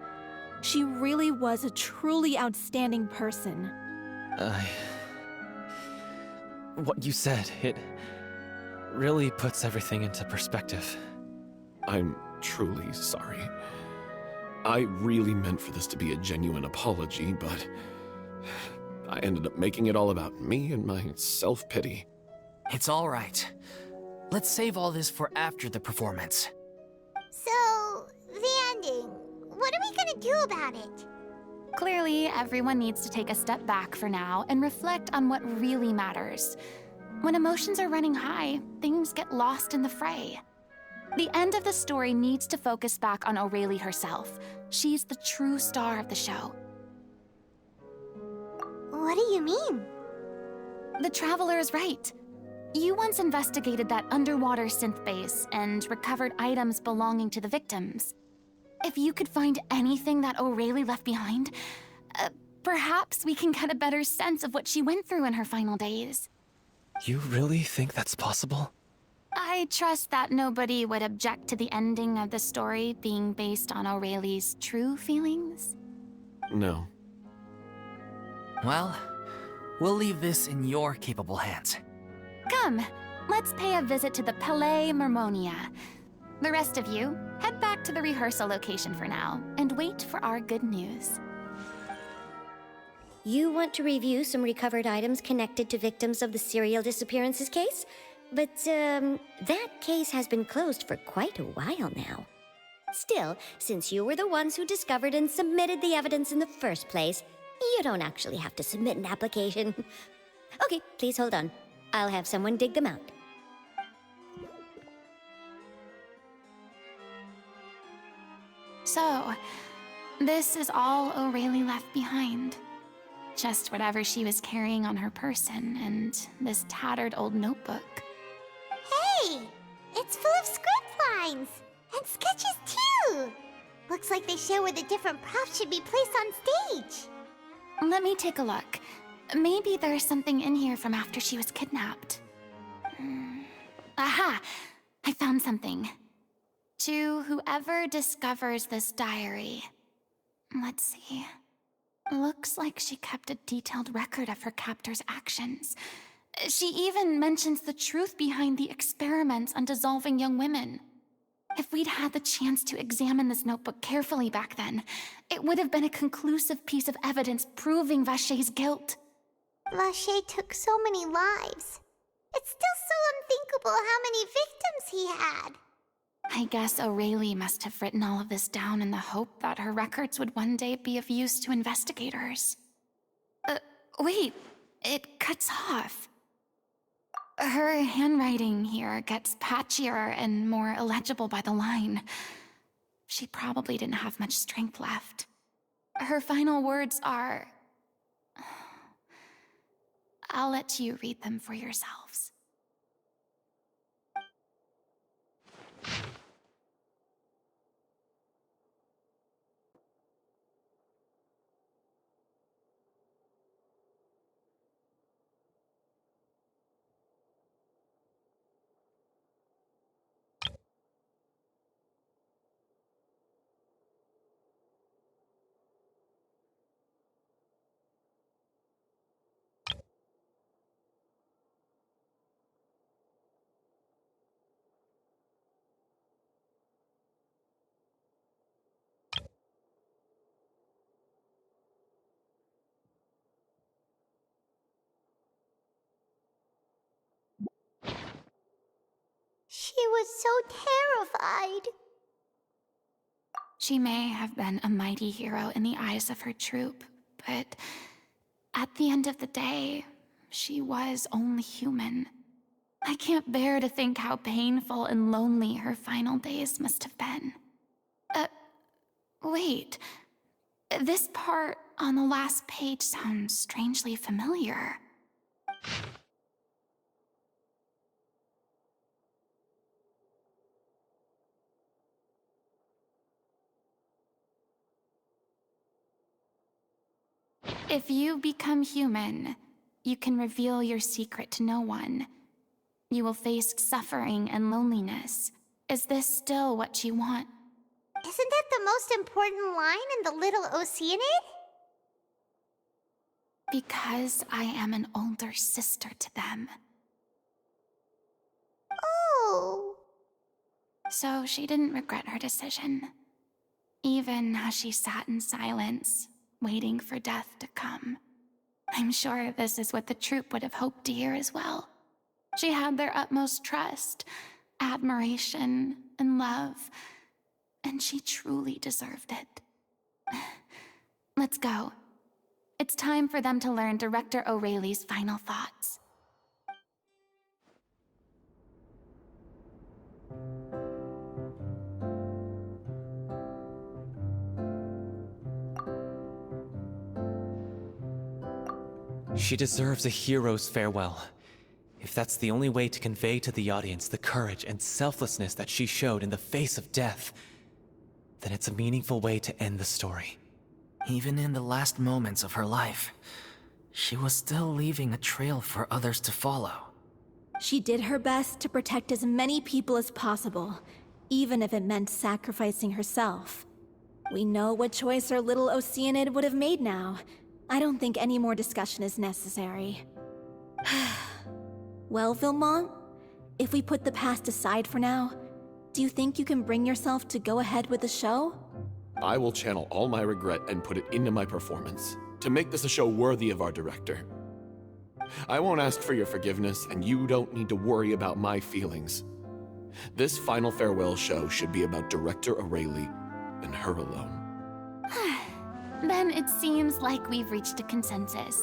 She really was a truly outstanding person. What you said, it really puts everything into perspective. I'm truly sorry. I really meant for this to be a genuine apology, but I ended up making it all about me and my self-pity. It's all right. Let's save all this for after the performance. So, the ending. What are we gonna do about it? Clearly, everyone needs to take a step back for now and reflect on what really matters. When emotions are running high, things get lost in the fray. The end of the story needs to focus back on O'Reilly herself. She's the true star of the show. What do you mean? The Traveler is right. You once investigated that underwater synth base and recovered items belonging to the victims. If you could find anything that O'Reilly left behind, perhaps we can get a better sense of what she went through in her final days. You really think that's possible? I trust that nobody would object to the ending of the story being based on O'Reilly's true feelings. No. Well, we'll leave this in your capable hands. Come, let's pay a visit to the Palais Mermonia. The rest of you, head back to the rehearsal location for now, and wait for our good news. You want to review some recovered items connected to victims of the serial disappearances case? But, that case has been closed for quite a while now. Still, since you were the ones who discovered and submitted the evidence in the first place, you don't actually have to submit an application. Okay, please hold on. I'll have someone dig them out. So, this is all O'Reilly left behind. Just whatever she was carrying on her person and this tattered old notebook. Hey! It's full of script lines! And sketches too! Looks like they show where the different props should be placed on stage. Let me take a look. Maybe there's something in here from after she was kidnapped. Aha! I found something. To whoever discovers this diary. Let's see. Looks like she kept a detailed record of her captor's actions. She even mentions the truth behind the experiments on dissolving young women. If we'd had the chance to examine this notebook carefully back then, it would have been a conclusive piece of evidence proving Vacher's guilt. Vacher took so many lives. It's still so unthinkable how many victims he had. I guess O'Reilly must have written all of this down in the hope that her records would one day be of use to investigators. Wait, it cuts off. Her handwriting here gets patchier and more illegible by the line. She probably didn't have much strength left. Her final words are... I'll let you read them for yourselves. She was so terrified. She may have been a mighty hero in the eyes of her troop, but at the end of the day, she was only human. I can't bear to think how painful and lonely her final days must have been. Wait. This part on the last page sounds strangely familiar. If you become human, you can reveal your secret to no one. You will face suffering and loneliness. Is this still what you want? Isn't that the most important line in the Little Oceanid? Because I am an older sister to them. Oh. So she didn't regret her decision. Even as she sat in silence, waiting for death to come. I'm sure this is what the troupe would have hoped to hear as well. She had their utmost trust, admiration, and love, and she truly deserved it. Let's go. It's time for them to learn Director O'Reilly's final thoughts. She deserves a hero's farewell. If that's the only way to convey to the audience the courage and selflessness that she showed in the face of death, then it's a meaningful way to end the story. Even in the last moments of her life, she was still leaving a trail for others to follow. She did her best to protect as many people as possible, even if it meant sacrificing herself. We know what choice our little Oceanid would have made now. I don't think any more discussion is necessary. Well, Vilmont, if we put the past aside for now, do you think you can bring yourself to go ahead with the show? I will channel all my regret and put it into my performance, to make this a show worthy of our director. I won't ask for your forgiveness, and you don't need to worry about my feelings. This final farewell show should be about Director O'Reilly and her alone. Then it seems like we've reached a consensus.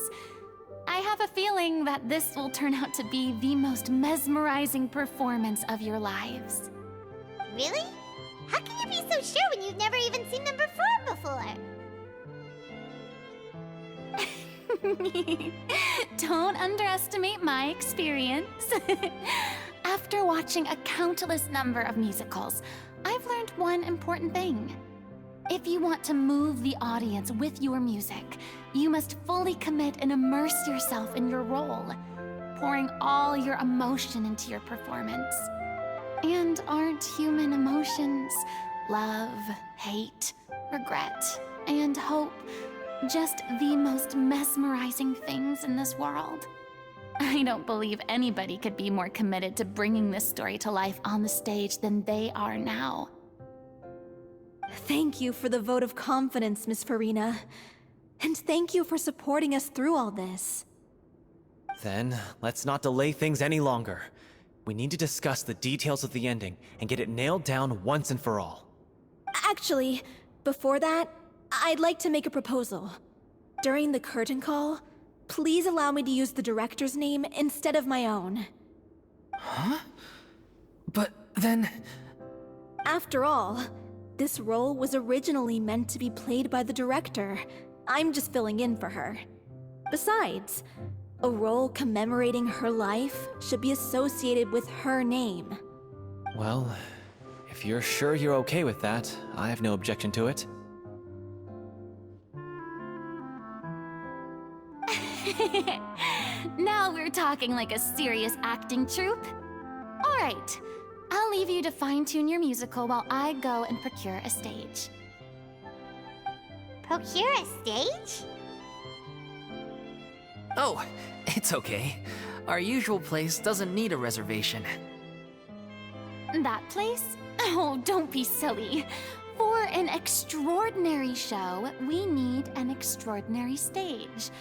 I have a feeling that this will turn out to be the most mesmerizing performance of your lives. Really? How can you be so sure when you've never even seen them perform before? Don't underestimate my experience. After watching a countless number of musicals, I've learned one important thing. If you want to move the audience with your music, you must fully commit and immerse yourself in your role, pouring all your emotion into your performance. And aren't human emotions, love, hate, regret, and hope, just the most mesmerizing things in this world? I don't believe anybody could be more committed to bringing this story to life on the stage than they are now. Thank you for the vote of confidence, Miss Furina. And thank you for supporting us through all this. Then, let's not delay things any longer. We need to discuss the details of the ending and get it nailed down once and for all. Actually, before that, I'd like to make a proposal. During the curtain call, please allow me to use the director's name instead of my own. Huh? But then... After all, this role was originally meant to be played by the director. I'm just filling in for her. Besides, a role commemorating her life should be associated with her name. Well, if you're sure you're okay with that, I have no objection to it. Now we're talking like a serious acting troupe. All right, I'll leave you to fine-tune your musical while I go and procure a stage. Procure a stage? Oh, it's okay. Our usual place doesn't need a reservation. That place? Oh, don't be silly. For an extraordinary show, we need an extraordinary stage.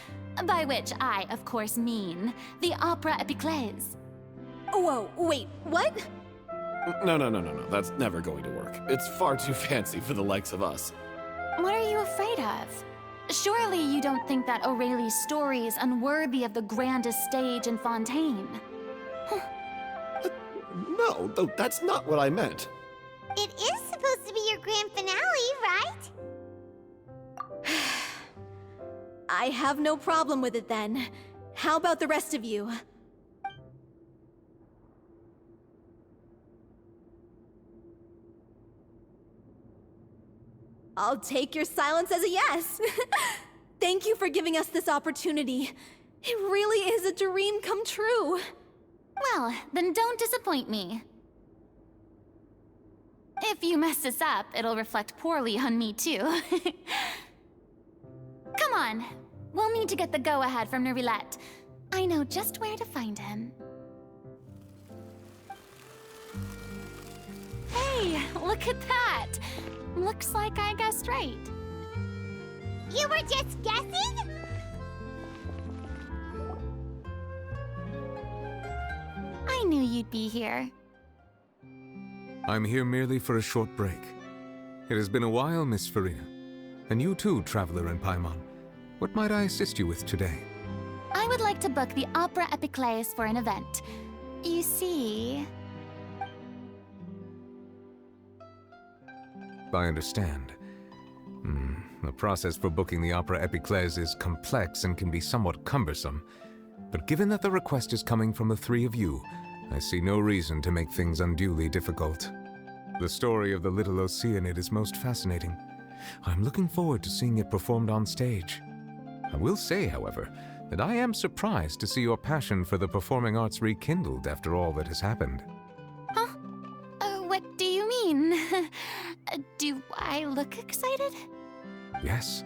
By which I, of course, mean the Opera Epiclese. Whoa, wait, what? No. That's never going to work. It's far too fancy for the likes of us. What are you afraid of? Surely you don't think that Aurelie's story is unworthy of the grandest stage in Fontaine. No, that's not what I meant. It is supposed to be your grand finale, right? I have no problem with it then. How about the rest of you? I'll take your silence as a yes. Thank you for giving us this opportunity. It really is a dream come true. Well, then don't disappoint me. If you mess this up, it'll reflect poorly on me too. Come on, we'll need to get the go-ahead from Nervilette. I know just where to find him. Hey, look at that! Looks like I guessed right. You were just guessing? I knew you'd be here. I'm here merely for a short break. It has been a while, Miss Furina. And you too, Traveler in Paimon. What might I assist you with today? I would like to book the Opera Epiclese for an event. You see... I understand. The process for booking the Opera Epiclese is complex and can be somewhat cumbersome. But given that the request is coming from the three of you, I see no reason to make things unduly difficult. The story of the Little Oceanid is most fascinating. I'm looking forward to seeing it performed on stage. I will say, however, that I am surprised to see your passion for the performing arts rekindled after all that has happened. Huh? What do you mean? Do I look excited? Yes,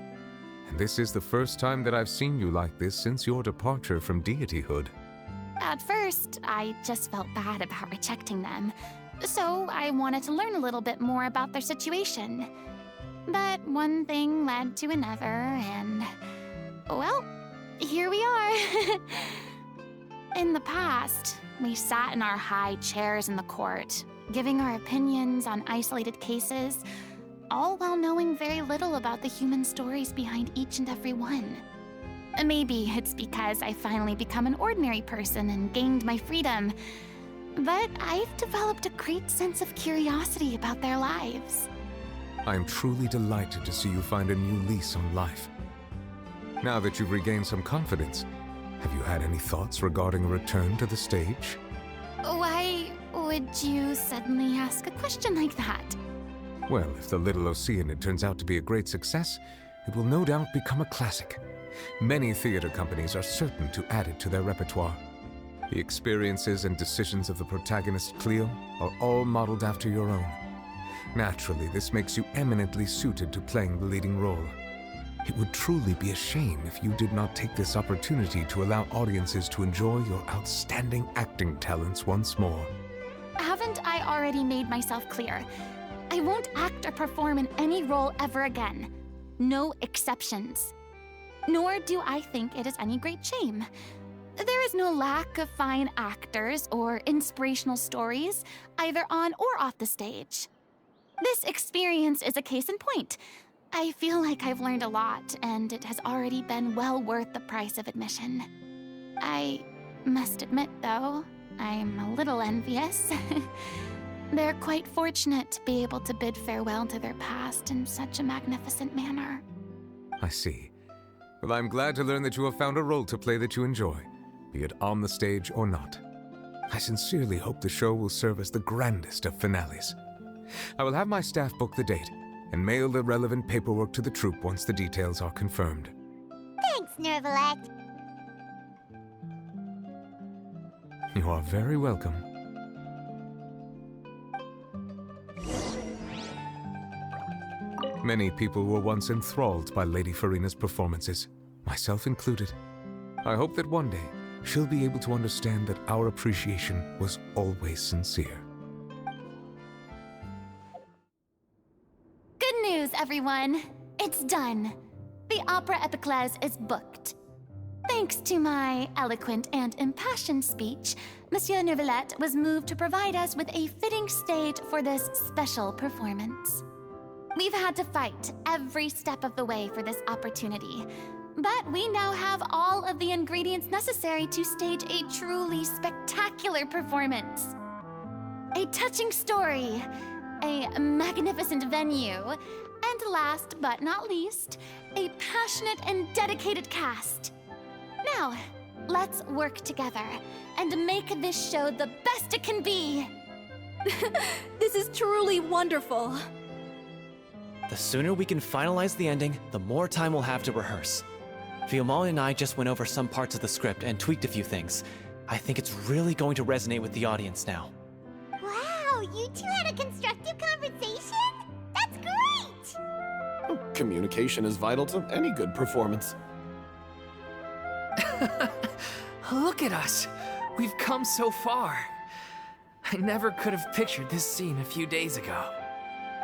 and this is the first time that I've seen you like this since your departure from deityhood. At first, I just felt bad about rejecting them, so I wanted to learn a little bit more about their situation. But one thing led to another, and... well, here we are. In the past, we sat in our high chairs in the court, giving our opinions on isolated cases, all while knowing very little about the human stories behind each and every one. Maybe it's because I finally become an ordinary person and gained my freedom, but I've developed a great sense of curiosity about their lives. I am truly delighted to see you find a new lease on life. Now that you've regained some confidence, have you had any thoughts regarding a return to the stage? Why would you suddenly ask a question like that? Well, if the Little Oceanid turns out to be a great success, it will no doubt become a classic. Many theater companies are certain to add it to their repertoire. The experiences and decisions of the protagonist, Cleo, are all modeled after your own. Naturally, this makes you eminently suited to playing the leading role. It would truly be a shame if you did not take this opportunity to allow audiences to enjoy your outstanding acting talents once more. Haven't I already made myself clear? I won't act or perform in any role ever again. No exceptions. Nor do I think it is any great shame. There is no lack of fine actors or inspirational stories, either on or off the stage. This experience is a case in point. I feel like I've learned a lot, and it has already been well worth the price of admission. I must admit, though, I'm a little envious. They're quite fortunate to be able to bid farewell to their past in such a magnificent manner. I see. Well, I'm glad to learn that you have found a role to play that you enjoy, be it on the stage or not. I sincerely hope the show will serve as the grandest of finales. I will have my staff book the date and mail the relevant paperwork to the troupe once the details are confirmed. Thanks, Nervilette. You are very welcome. Many people were once enthralled by Lady Furina's performances, myself included. I hope that one day she'll be able to understand that our appreciation was always sincere. Good news, everyone! It's done. The Opera Epiclese is booked. Thanks to my eloquent and impassioned speech, Monsieur Neuvillette was moved to provide us with a fitting stage for this special performance. We've had to fight every step of the way for this opportunity, but we now have all of the ingredients necessary to stage a truly spectacular performance. A touching story, a magnificent venue, and last but not least, a passionate and dedicated cast. Now, let's work together and make this show the best it can be. This is truly wonderful. The sooner we can finalize the ending, the more time we'll have to rehearse. Fiumali and I just went over some parts of the script and tweaked a few things. I think it's really going to resonate with the audience now. Wow, you two had a constructive conversation? That's great! Communication is vital to any good performance. Look at us! We've come so far. I never could have pictured this scene a few days ago.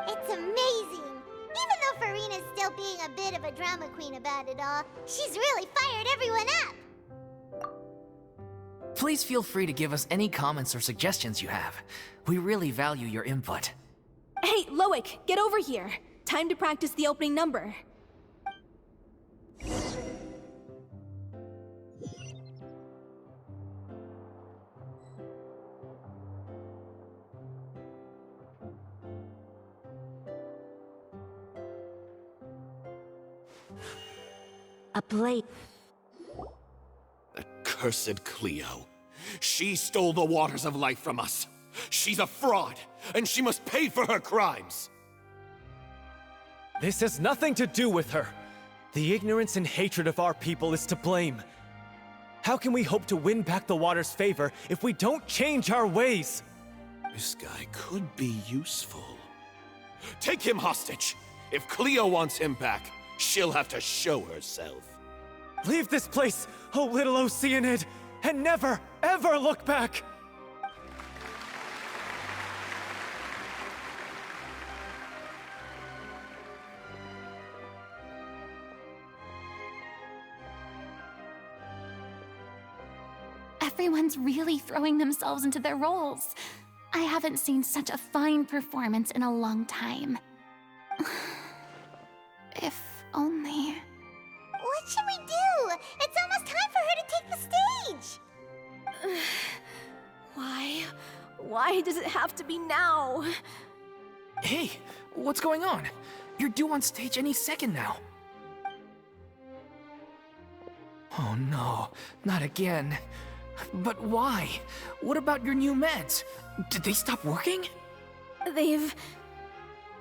It's amazing! Even though Furina's still being a bit of a drama queen about it all, she's really fired everyone up! Please feel free to give us any comments or suggestions you have. We really value your input. Hey, Loic, get over here. Time to practice the opening number. A blade. Accursed Cleo. She stole the waters of life from us. She's a fraud, and she must pay for her crimes. This has nothing to do with her. The ignorance and hatred of our people is to blame. How can we hope to win back the water's favor if we don't change our ways? This guy could be useful. Take him hostage. If Cleo wants him back, she'll have to show herself. Leave this place, oh little Oceanid, and never, ever look back! Everyone's really throwing themselves into their roles. I haven't seen such a fine performance in a long time. If only... What should we do? It's almost time for her to take the stage! Why? Why does it have to be now? Hey, what's going on? You're due on stage any second now. Oh no, not again. But why? What about your new meds? Did they stop working? They've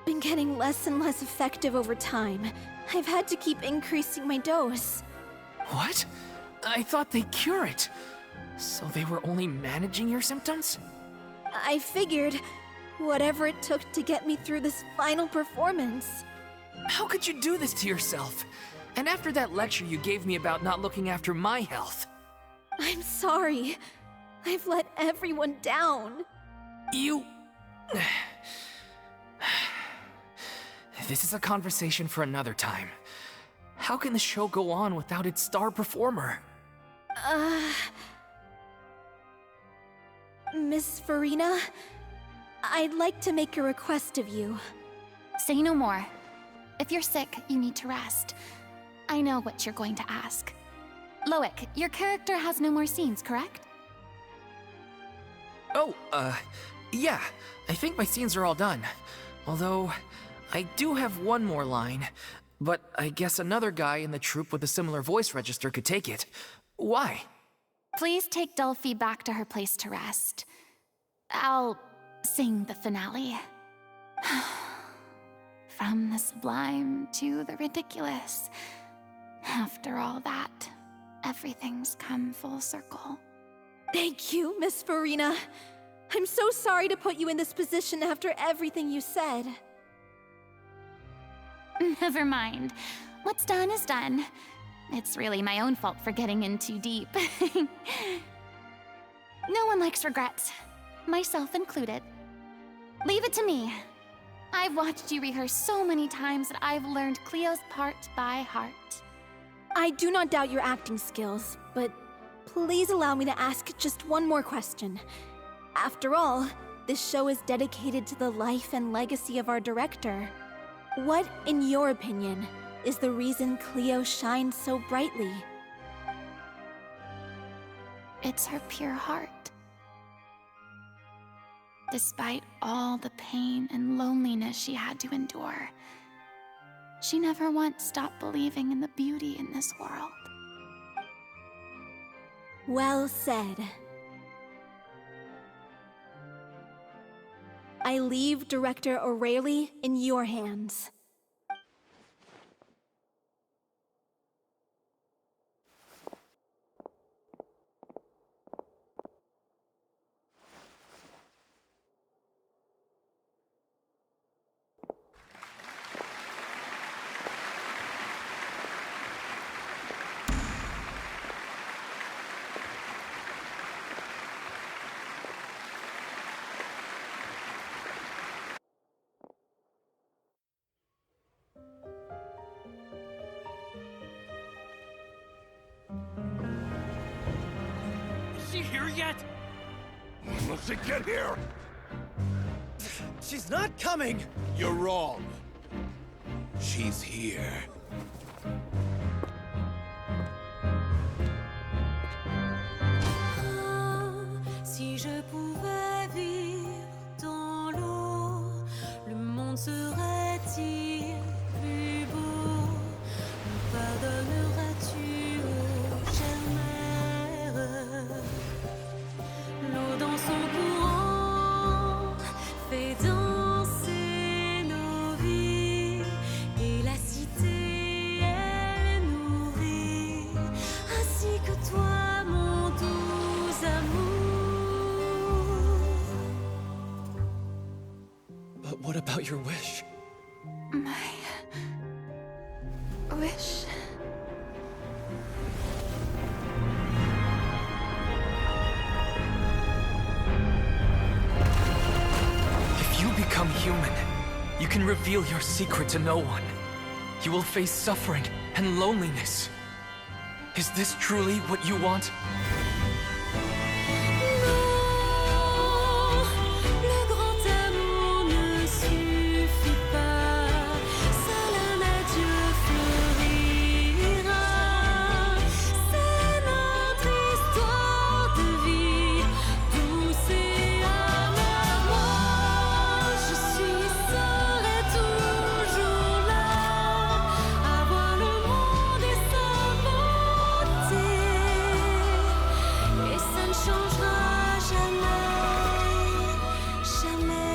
been getting less and less effective over time. I've had to keep increasing my dose. What? I thought they cure it. So they were only managing your symptoms? I figured whatever it took to get me through this final performance. How could you do this to yourself? And after that lecture you gave me about not looking after my health. I'm sorry. I've let everyone down. You... This is a conversation for another time. How can the show go on without its star performer? Miss Furina, I'd like to make a request of you. Say no more. If you're sick, you need to rest. I know what you're going to ask. Loic, your character has no more scenes, correct? Oh, yeah. I think my scenes are all done. Although, I do have one more line. But I guess another guy in the troupe with a similar voice register could take it. Why? Please take Delphi back to her place to rest. I'll sing the finale. From the sublime to the ridiculous. After all that, everything's come full circle. Thank you, Miss Furina. I'm so sorry to put you in this position after everything you said. Never mind. What's done is done. It's really my own fault for getting in too deep. No one likes regrets, myself included. Leave it to me. I've watched you rehearse so many times that I've learned Cleo's part by heart. I do not doubt your acting skills, but please allow me to ask just one more question. After all, this show is dedicated to the life and legacy of our director. What, in your opinion, is the reason Cleo shines so brightly? It's her pure heart. Despite all the pain and loneliness she had to endure, she never once stopped believing in the beauty in this world. Well said. I leave Director O'Reilly in your hands. Is she here yet? Will she get here? She's not coming! You're wrong. She's here. Si je pouvais vivre dans l'eau, le monde serait-il plus beau? Me pardonneras-tu, ô chère mère? L'eau dans son courant fait danser nos vies, et la cité elle est nourrie, ainsi que toi, mon doux amour. But what about your wish? My wish. If you become human, you can reveal your secret to no one. You will face suffering and loneliness. Is this truly what you want? Le grand amour ne suffit pas, seul un adieu fleurira. C'est notre histoire de vie, douce et amère. Moi, je suis, serai toujours là, à voir le monde et sa beauté, et ça ne changera jamais, jamais.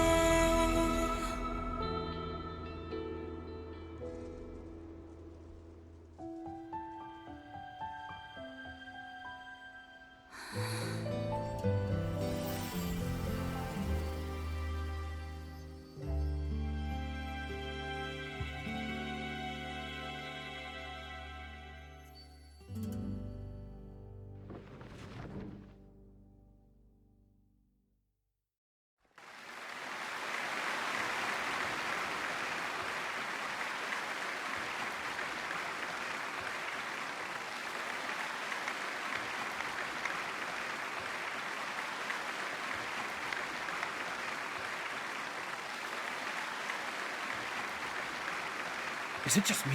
Is it just me?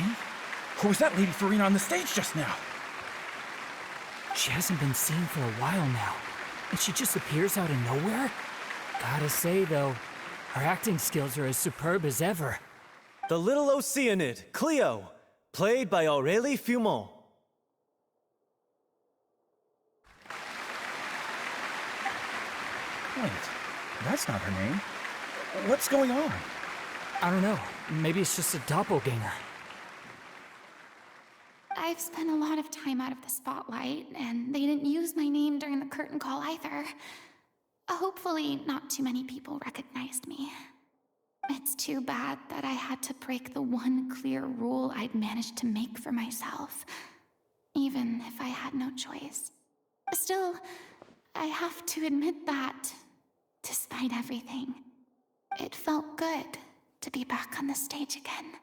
Or was that Lady Furina on the stage just now? She hasn't been seen for a while now, and she just appears out of nowhere? Gotta say, though, her acting skills are as superb as ever. The little Oceanid, Cleo, played by Aurélie Fumont. Wait, that's not her name. What's going on? I don't know, maybe it's just a doppelganger. I've spent a lot of time out of the spotlight, and they didn't use my name during the curtain call either. Hopefully, not too many people recognized me. It's too bad that I had to break the one clear rule I'd managed to make for myself, even if I had no choice. Still, I have to admit that, despite everything, it felt good to be back on the stage again.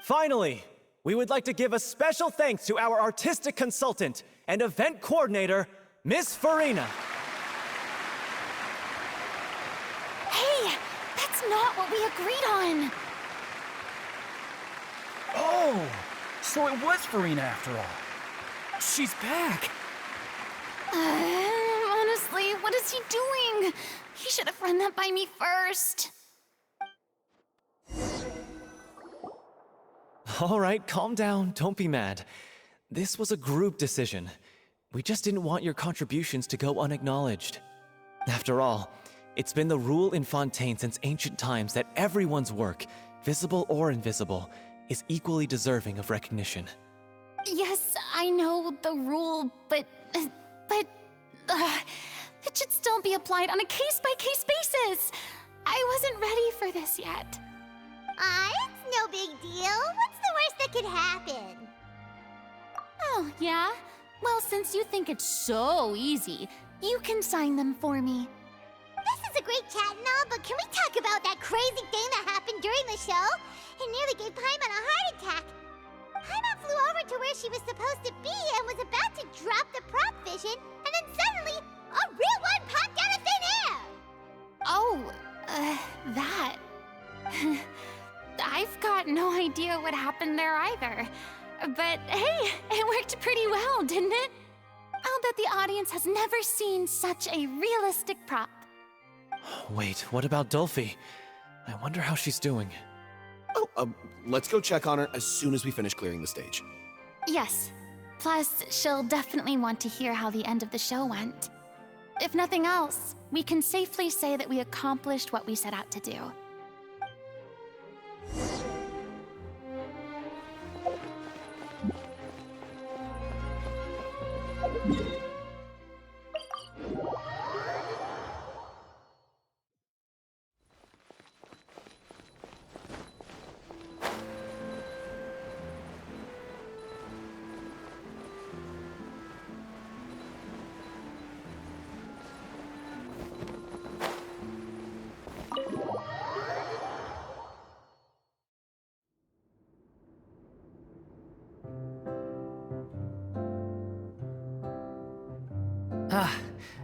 Finally! we would like to give a special thanks to our artistic consultant and event coordinator, Miss Furina. Hey, that's not what we agreed on. Oh, so it was Furina after all. She's back. Honestly, what is he doing? He should have run that by me first. All right, calm down, don't be mad. This was a group decision. We just didn't want your contributions to go unacknowledged. After all, it's been the rule in Fontaine since ancient times that everyone's work, visible or invisible, is equally deserving of recognition. Yes, I know the rule, but it should still be applied on a case-by-case basis. I wasn't ready for this yet. It's no big deal. What's the worst that could happen? Oh, yeah? Well, since you think it's so easy, you can sign them for me. This is a great chat and all, but can we talk about that crazy thing that happened during the show? It nearly gave Paimon a heart attack. Paimon flew over to where she was supposed to be and was about to drop the prop vision, and then suddenly, a real one popped out of thin air! Oh, that. I've got no idea what happened there either. But hey, it worked pretty well, didn't it? I'll bet the audience has never seen such a realistic prop. Wait, what about Dolphy? I wonder how she's doing. Oh, let's go check on her as soon as we finish clearing the stage. Yes. Plus, she'll definitely want to hear how the end of the show went. If nothing else, we can safely say that we accomplished what we set out to do. Ah,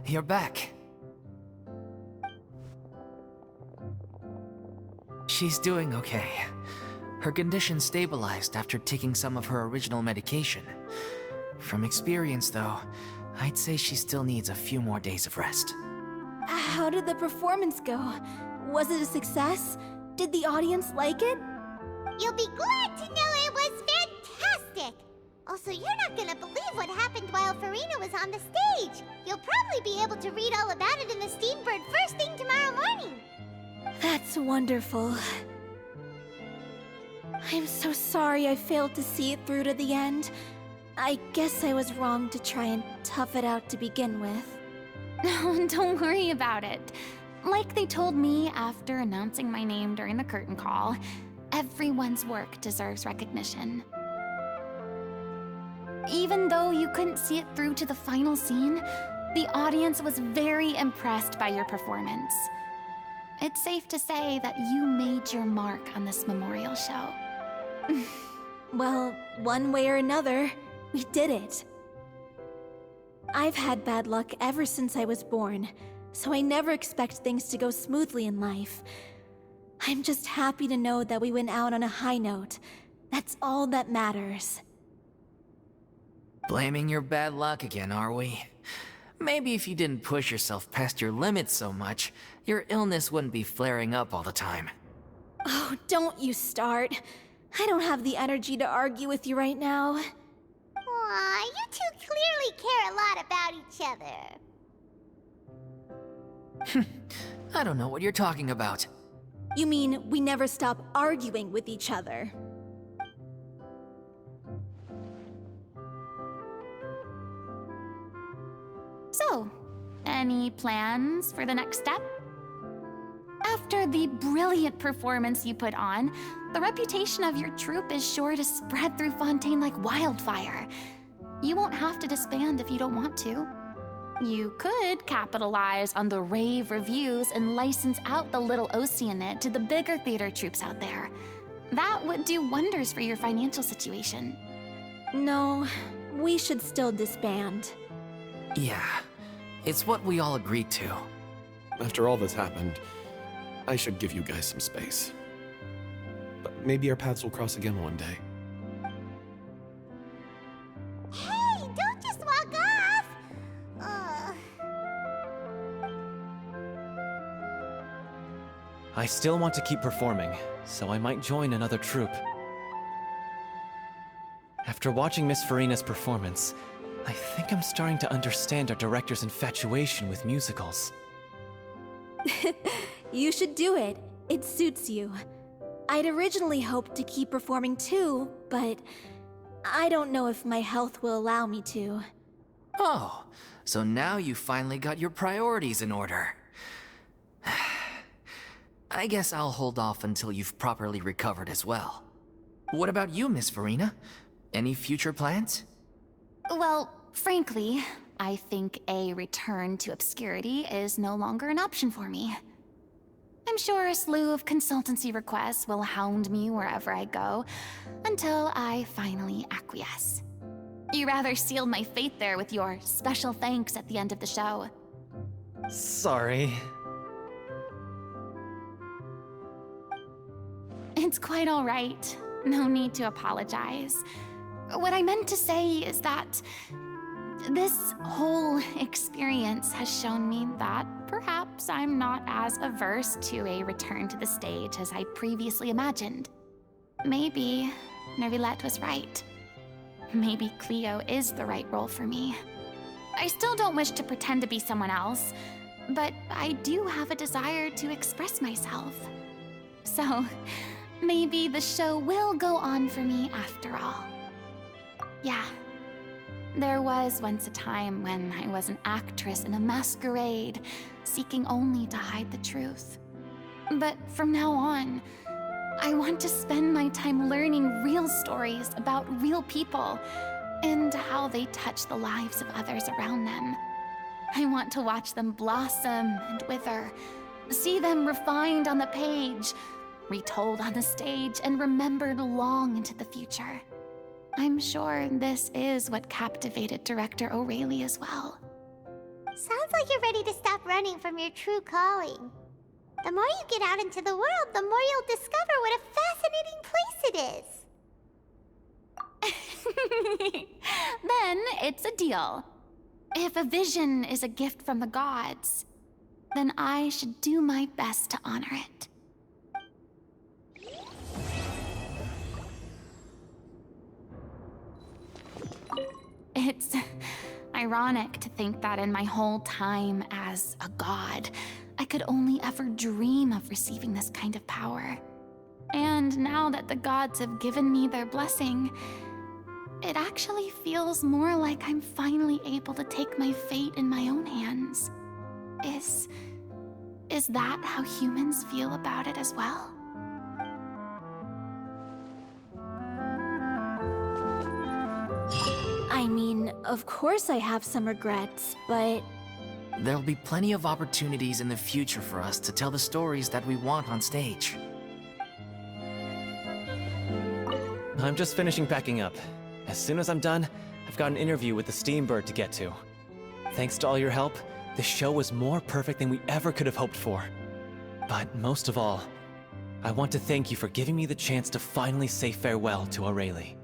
you're back. She's doing okay. Her condition stabilized after taking some of her original medication. From experience, though, I'd say she still needs a few more days of rest. How did the performance go? Was it a success? Did the audience like it? You'll be glad to know it was fantastic! Also, you're not gonna believe what happened while Furina was on the stage. You'll probably be able to read all about it in the Steambird first thing tomorrow morning. That's wonderful. I'm so sorry I failed to see it through to the end. I guess I was wrong to try and tough it out to begin with. No, don't worry about it. Like they told me after announcing my name during the curtain call, everyone's work deserves recognition. Even though you couldn't see it through to the final scene, the audience was very impressed by your performance. It's safe to say that you made your mark on this memorial show. Well, one way or another, we did it. I've had bad luck ever since I was born, so I never expect things to go smoothly in life. I'm just happy to know that we went out on a high note. That's all that matters. Blaming your bad luck again, are we? Maybe if you didn't push yourself past your limits so much, your illness wouldn't be flaring up all the time. Oh, don't you start. I don't have the energy to argue with you right now. Aw, you two clearly care a lot about each other. I don't know what you're talking about. You mean we never stop arguing with each other? So, any plans for the next step? After the brilliant performance you put on, the reputation of your troupe is sure to spread through Fontaine like wildfire. You won't have to disband if you don't want to. You could capitalize on the rave reviews and license out the Little Oceanid to the bigger theater troupes out there. That would do wonders for your financial situation. No, we should still disband. Yeah, it's what we all agreed to. After all that's happened, I should give you guys some space. But maybe our paths will cross again one day. Hey, don't just walk off! Ugh. I still want to keep performing, so I might join another troupe. After watching Miss Furina's performance, I think I'm starting to understand our director's infatuation with musicals. You should do it. It suits you. I'd originally hoped to keep performing too, but I don't know if my health will allow me to. Oh, so now you finally got your priorities in order. I guess I'll hold off until you've properly recovered as well. What about you, Miss Furina? Any future plans? Well, frankly, I think a return to obscurity is no longer an option for me. I'm sure a slew of consultancy requests will hound me wherever I go, until I finally acquiesce. You rather sealed my fate there with your special thanks at the end of the show. Sorry. It's quite all right. No need to apologize. What I meant to say is that this whole experience has shown me that perhaps I'm not as averse to a return to the stage as I previously imagined. Maybe Nervilette was right. Maybe Cleo is the right role for me. I still don't wish to pretend to be someone else, but I do have a desire to express myself. So, maybe the show will go on for me after all. Yeah. There was once a time when I was an actress in a masquerade, seeking only to hide the truth. But from now on, I want to spend my time learning real stories about real people and how they touch the lives of others around them. I want to watch them blossom and wither, see them refined on the page, retold on the stage, and remembered long into the future. I'm sure this is what captivated director O'Reilly as well. Sounds like you're ready to stop running from your true calling. The more you get out into the world, the more you'll discover what a fascinating place it is. Then it's a deal. If a vision is a gift from the gods, then I should do my best to honor it. It's ironic to think that in my whole time as a god, I could only ever dream of receiving this kind of power. And now that the gods have given me their blessing, it actually feels more like I'm finally able to take my fate in my own hands. Is that how humans feel about it as well? I mean, of course I have some regrets, but... There'll be plenty of opportunities in the future for us to tell the stories that we want on stage. I'm just finishing packing up. As soon as I'm done, I've got an interview with the Steambird to get to. Thanks to all your help, the show was more perfect than we ever could have hoped for. But most of all, I want to thank you for giving me the chance to finally say farewell to O'Reilly.